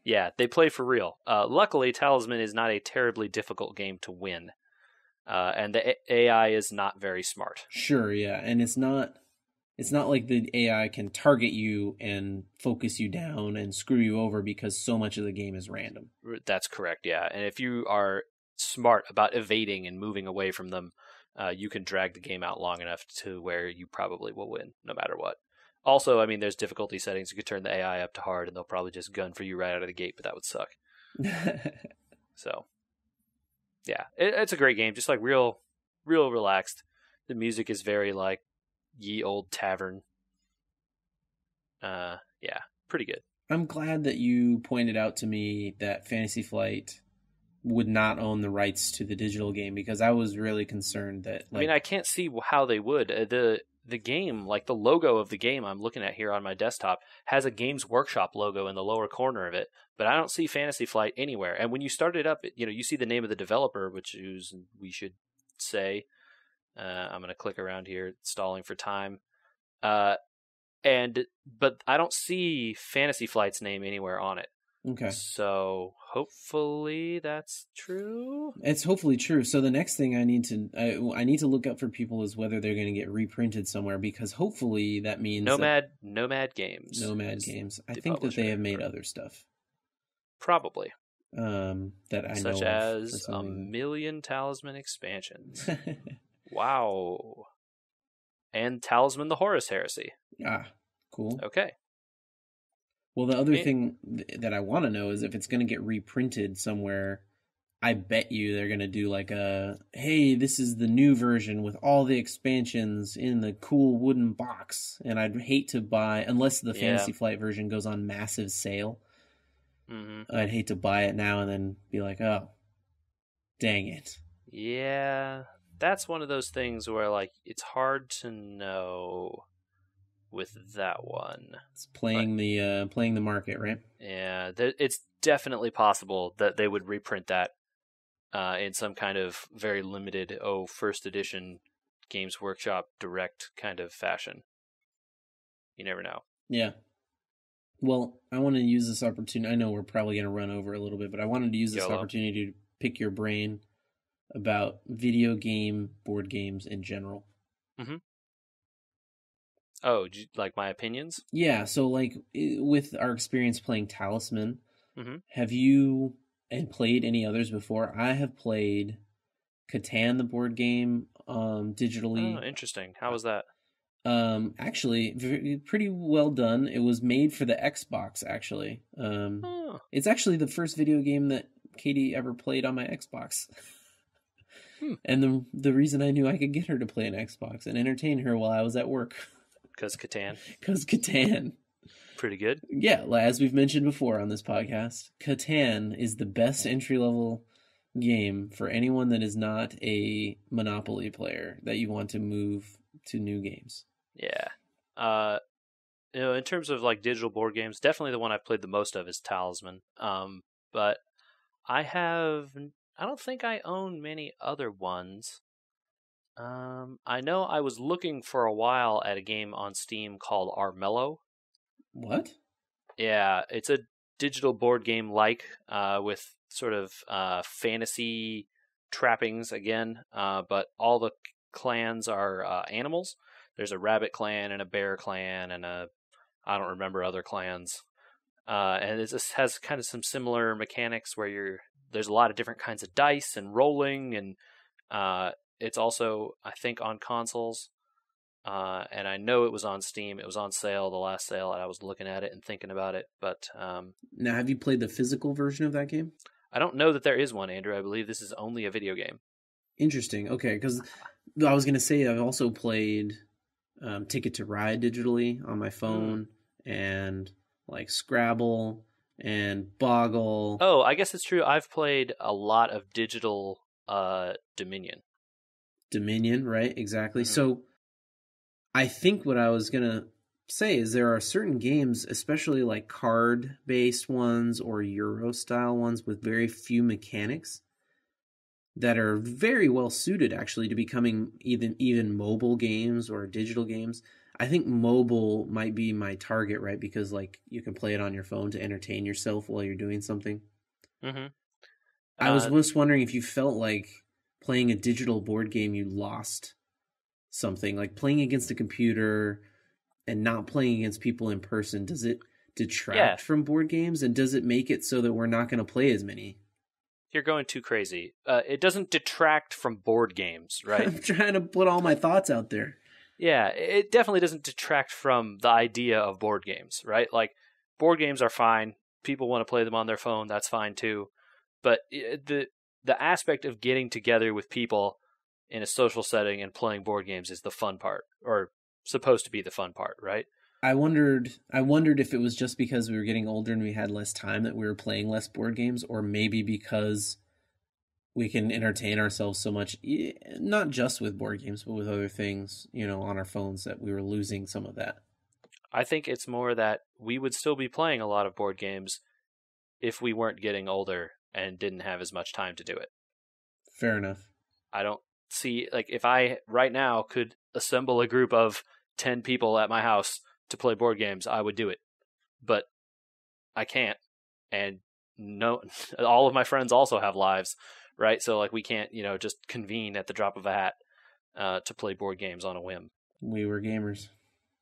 Yeah, they play for real. Luckily, Talisman is not a terribly difficult game to win. And the AI is not very smart. Sure, yeah. And it's not like the AI can target you and focus you down and screw you over because so much of the game is random. That's correct, yeah. And if you are smart about evading and moving away from them, you can drag the game out long enough to where you probably will win no matter what. Also, I mean, there's difficulty settings. You could turn the AI up to hard and they'll probably just gun for you right out of the gate, but that would suck. So, yeah, it's a great game. Just like real relaxed. The music is very like ye old tavern. Yeah, pretty good. I'm glad that you pointed out to me that Fantasy Flight would not own the rights to the digital game because I was really concerned that. I mean, I can't see how they would. The game, like the logo of the game I'm looking at here on my desktop, has a Games Workshop logo in the lower corner of it, but I don't see Fantasy Flight anywhere. And when you start it up, you see the name of the developer, which is, we should say, I'm going to click around here, stalling for time. But I don't see Fantasy Flight's name anywhere on it. Okay. So hopefully that's true. It's hopefully true. So the next thing I need to look up for people is whether they're going to get reprinted somewhere because hopefully that means Nomad Games. Nomad Games. I think that they have made other stuff. Probably. That I know such as a million Talisman expansions. Wow. And Talisman the Horus Heresy. Ah, cool. Okay. Well, the other thing that I want to know is if it's going to get reprinted somewhere, I bet you they're going to do like hey, this is the new version with all the expansions in the cool wooden box. And I'd hate to buy, unless the Fantasy Flight version goes on massive sale, I'd hate to buy it now and then be like, oh, dang it. Yeah, that's one of those things where like it's hard to know with that one. It's playing the market, right? Yeah, it's definitely possible that they would reprint that in some kind of very limited, first edition Games Workshop direct kind of fashion. You never know. Yeah. Well, I want to use this opportunity. I know we're probably going to run over a little bit, but I wanted to use this YOLO. opportunity to pick your brain about video game board games in general. Mm-hmm. Oh, like my opinions? Yeah, so like with our experience playing Talisman, Mm-hmm. have you played any others before? I have played Catan, the board game, digitally. Oh, interesting. How was that? Actually, pretty well done. It was made for the Xbox, actually. Oh. It's actually the first video game that Katie ever played on my Xbox. And the reason I knew I could get her to play an Xbox and entertain her while I was at work. Because Catan. Because Catan. Pretty good. Yeah, as we've mentioned before on this podcast, Catan is the best entry-level game for anyone that is not a Monopoly player that you want to move to new games. Yeah. In terms of like digital board games, definitely the one I've played the most of is Talisman. But I don't think I own many other ones. I know I was looking for a while at a game on Steam called Armello. What? Yeah, it's a digital board game with sort of fantasy trappings again, but all the clans are animals. There's a rabbit clan and a bear clan and I don't remember other clans. And it just has kind of some similar mechanics where there's a lot of different kinds of dice and rolling, and it's also, I think, on consoles. And I know it was on Steam. It was on sale, the last sale, and I was looking at it and thinking about it. But now, have you played the physical version of that game? I don't know that there is one, Andrew. I believe this is only a video game. Interesting. Okay, because I was going to say I've also played Ticket to Ride digitally on my phone, and like Scrabble and Boggle. Oh, I guess it's true. I've played a lot of digital Dominion. Dominion, right? Exactly. Mm-hmm. So I think what I was going to say is there are certain games, especially like card-based ones or Euro-style ones with very few mechanics, that are very well suited actually to becoming even mobile games or digital games. I think mobile might be my target, right? Because like you can play it on your phone to entertain yourself while you're doing something. Mm-hmm. I was just wondering if you felt like playing a digital board game you lost something, like playing against a computer and not playing against people in person. Does it detract from board games, and does it make it so that we're not going to play as many? You're going too crazy. It doesn't detract from board games, right? I'm trying to put all my thoughts out there. Yeah, it definitely doesn't detract from the idea of board games, right? Like, board games are fine. People want to play them on their phone. That's fine too. But the aspect of getting together with people in a social setting and playing board games is the fun part, or supposed to be the fun part, right? I wondered if it was just because we were getting older and we had less time that we were playing less board games, or maybe because we can entertain ourselves so much, not just with board games, but with other things, on our phones, that we were losing some of that. I think it's more that we would still be playing a lot of board games if we weren't getting older and didn't have as much time to do it. Fair enough. I don't see, like, if I right now could assemble a group of 10 people at my house to play board games, I would do it. But I can't. And no, all of my friends also have lives, right? So like we can't, just convene at the drop of a hat to play board games on a whim. We were gamers.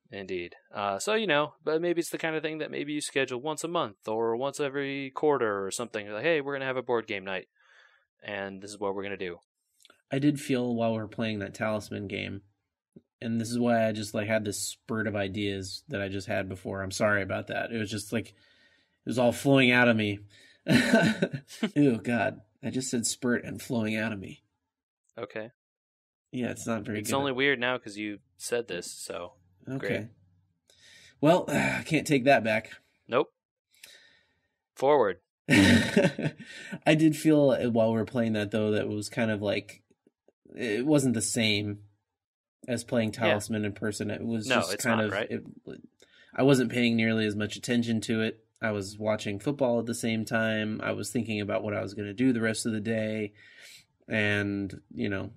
Indeed. So, but maybe it's the kind of thing that maybe you schedule once a month or once every quarter or something. Like, hey, we're going to have a board game night, and this is what we're going to do. I did feel while we were playing that Talisman game, and this is why I just like had this spurt of ideas that I just had before. I'm sorry about that. It was just like, it was all flowing out of me. Ew, God. I just said spurt and flowing out of me. Okay. Yeah, it's not very good. It's only weird now because you said this, so... Okay. Great. Well, I can't take that back. Nope. Forward. I did feel while we were playing that, though, that it was kind of like, it wasn't the same as playing Talisman in person. It was just it's kind not, of, right? I wasn't paying nearly as much attention to it. I was watching football at the same time. I was thinking about what I was going to do the rest of the day. And, you know,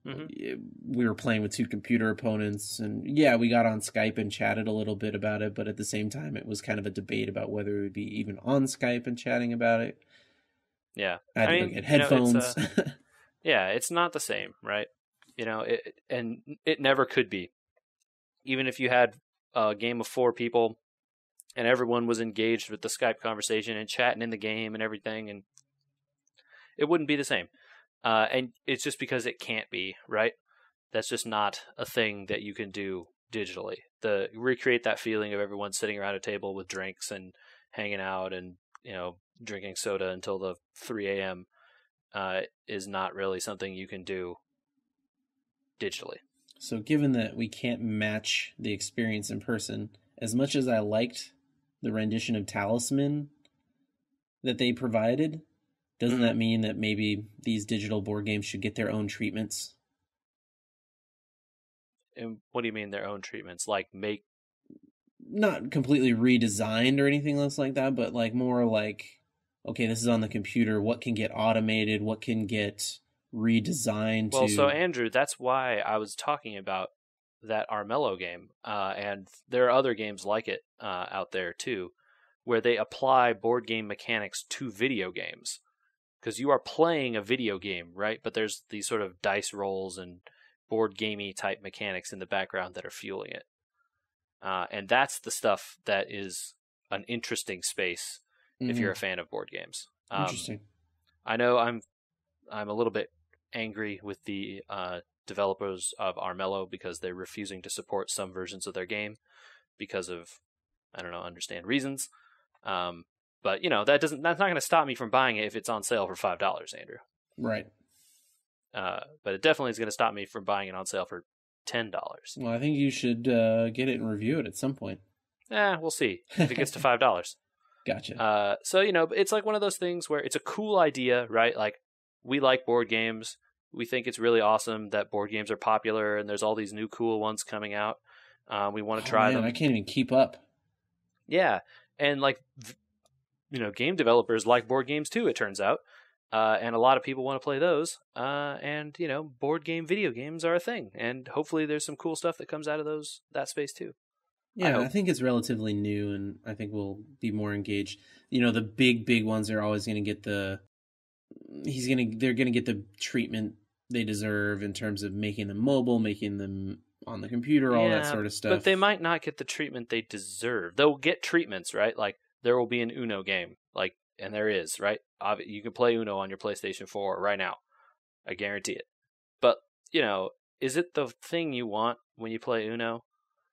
we were playing with two computer opponents. And yeah, we got on Skype and chatted a little bit about it. But at the same time, it was kind of a debate about whether we would be even on Skype and chatting about it. Yeah. I had to go get headphones. Yeah, it's not the same, right? And it never could be. Even if you had a game of 4 people and everyone was engaged with the Skype conversation and chatting in the game and everything, and it wouldn't be the same. And it's just because it can't be, right? That's just not a thing that you can do digitally. Recreate that feeling of everyone sitting around a table with drinks and hanging out and, drinking soda until the 3 a.m. Is not really something you can do digitally. So given that we can't match the experience in person, as much as I liked the rendition of Talisman that they provided, doesn't that mean that maybe these digital board games should get their own treatments? And what do you mean their own treatments? Like not completely redesigned or anything else like that, but like more like, okay, this is on the computer. What can get automated? What can get redesigned? Well, so Andrew, that's why I was talking about that Armello game, and there are other games like it out there too, where they apply board game mechanics to video games, because you are playing a video game, right? But there's these sort of dice rolls and board gamey type mechanics in the background that are fueling it, and that's the stuff that is an interesting space if you're a fan of board games. Interesting. I know I'm a little bit angry with the developers of Armello because they're refusing to support some versions of their game because of, I don't know, understand reasons. But that's not going to stop me from buying it if it's on sale for $5, Andrew. Right. But it definitely is going to stop me from buying it on sale for $10. Well, I think you should get it and review it at some point. We'll see if it gets to $5. Gotcha. So it's like one of those things where it's a cool idea, right? Like, we like board games. We think it's really awesome that board games are popular and there's all these new cool ones coming out. We want to try them. I can't even keep up. Yeah. And game developers like board games too, it turns out. And a lot of people want to play those. And board game video games are a thing. And hopefully there's some cool stuff that comes out of that space too. Yeah, I think it's relatively new, and I think we'll be more engaged. The big ones are always going to get they're going to get the treatment they deserve in terms of making them mobile, making them on the computer, all that sort of stuff. But they might not get the treatment they deserve. They'll get treatments, right? Like, there will be an Uno game, and there is, right? You can play Uno on your PlayStation 4 right now. I guarantee it. But, is it the thing you want when you play Uno?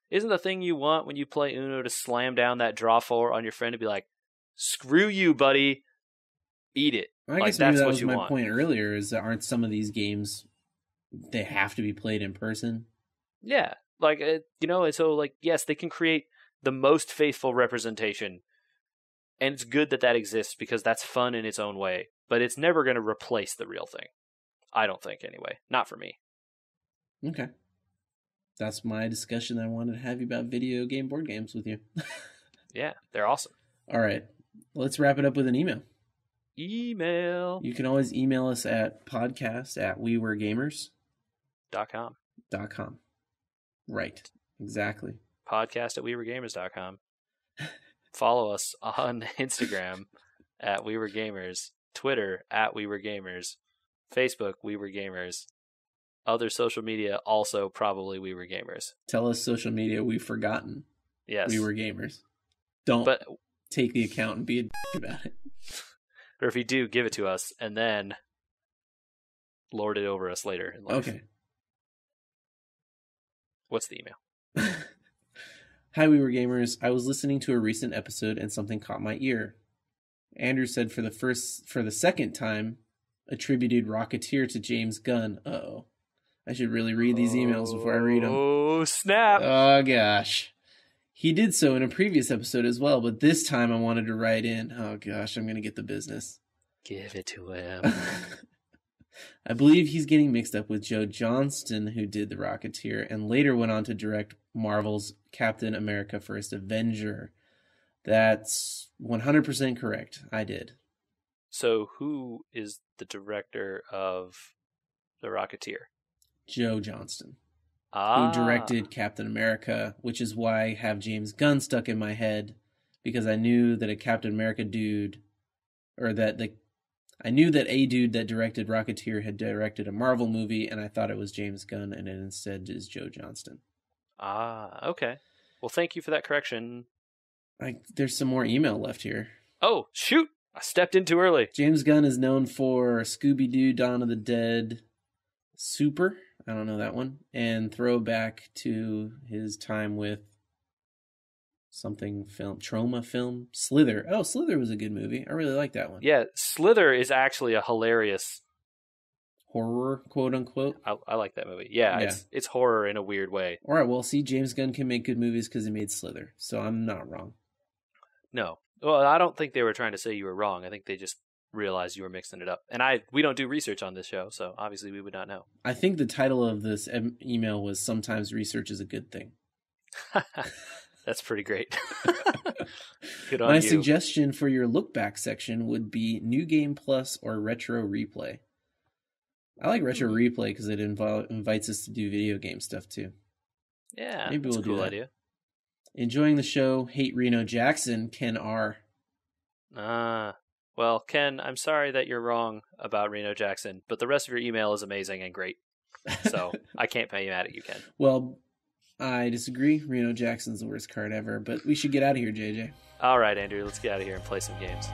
Isn't the thing you want when you play Uno to slam down that draw 4 on your friend and be like, screw you, buddy, eat it? I guess maybe that was my point earlier, is that aren't some of these games, they have to be played in person? Yeah. Yes, they can create the most faithful representation, and it's good that exists because that's fun in its own way, but it's never going to replace the real thing. I don't think, anyway. Not for me. Okay. That's my discussion I wanted to have about video game board games with you. Yeah, they're awesome. All right. Let's wrap it up with an email. You can always email us at podcast@weweregamers.com. Right. Exactly. Podcast@weweregamers.com. Follow us on Instagram @weweregamers, Twitter @weweregamers, Facebook weweregamers, other social media also probably weweregamers. Tell us social media we've forgotten. Yes. weweregamers. Don't take the account and be a about it. Or if you do, give it to us and then lord it over us later in life. Okay. What's the email? Hi, We Were Gamers. I was listening to a recent episode and something caught my ear. Andrew said for the second time, attributed Rocketeer to James Gunn. Uh-oh. I should really read these emails before I read them. Oh, snap. Oh, gosh. He did so in a previous episode as well, but this time I wanted to write in. Oh, gosh, I'm going to get the business. Give it to him. I believe he's getting mixed up with Joe Johnston, who did The Rocketeer, and later went on to direct Marvel's Captain America First Avenger. That's 100% correct. I did. So who is the director of The Rocketeer? Joe Johnston, who Ah, directed Captain America, which is why I have James Gunn stuck in my head, because I knew that a Captain America dude, or that I knew that a dude that directed Rocketeer had directed a Marvel movie, and I thought it was James Gunn, and it instead is Joe Johnston. okay. Well, thank you for that correction. There's some more email left here. Oh, shoot! I stepped in too early. James Gunn is known for Scooby-Doo, Dawn of the Dead, Super, I don't know that one, and throwback to his time with something film, Troma film, Slither. Oh, Slither was a good movie. I really like that one. Yeah, Slither is actually a hilarious horror, quote unquote. I like that movie. Yeah. It's horror in a weird way. All right, well, see, James Gunn can make good movies because he made Slither, so I'm not wrong. No. Well, I don't think they were trying to say you were wrong. I think they just realized you were mixing it up. And we don't do research on this show, so obviously we would not know. I think the title of this email was "Sometimes Research is a Good Thing." That's pretty great. Good on My you. suggestion for your look back section would be New Game Plus or Retro Replay. I like Retro Replay because it invites us to do video game stuff too. Yeah, maybe we'll a cool do that. Idea. Enjoying the show. Hate Reno Jackson. Ken R. Well, Ken, I'm sorry that you're wrong about Reno Jackson, but the rest of your email is amazing and great. So I can't pay you mad at you, Ken. Well, I disagree. Reno Jackson's the worst card ever, but we should get out of here, JJ. All right, Andrew, let's get out of here and play some games.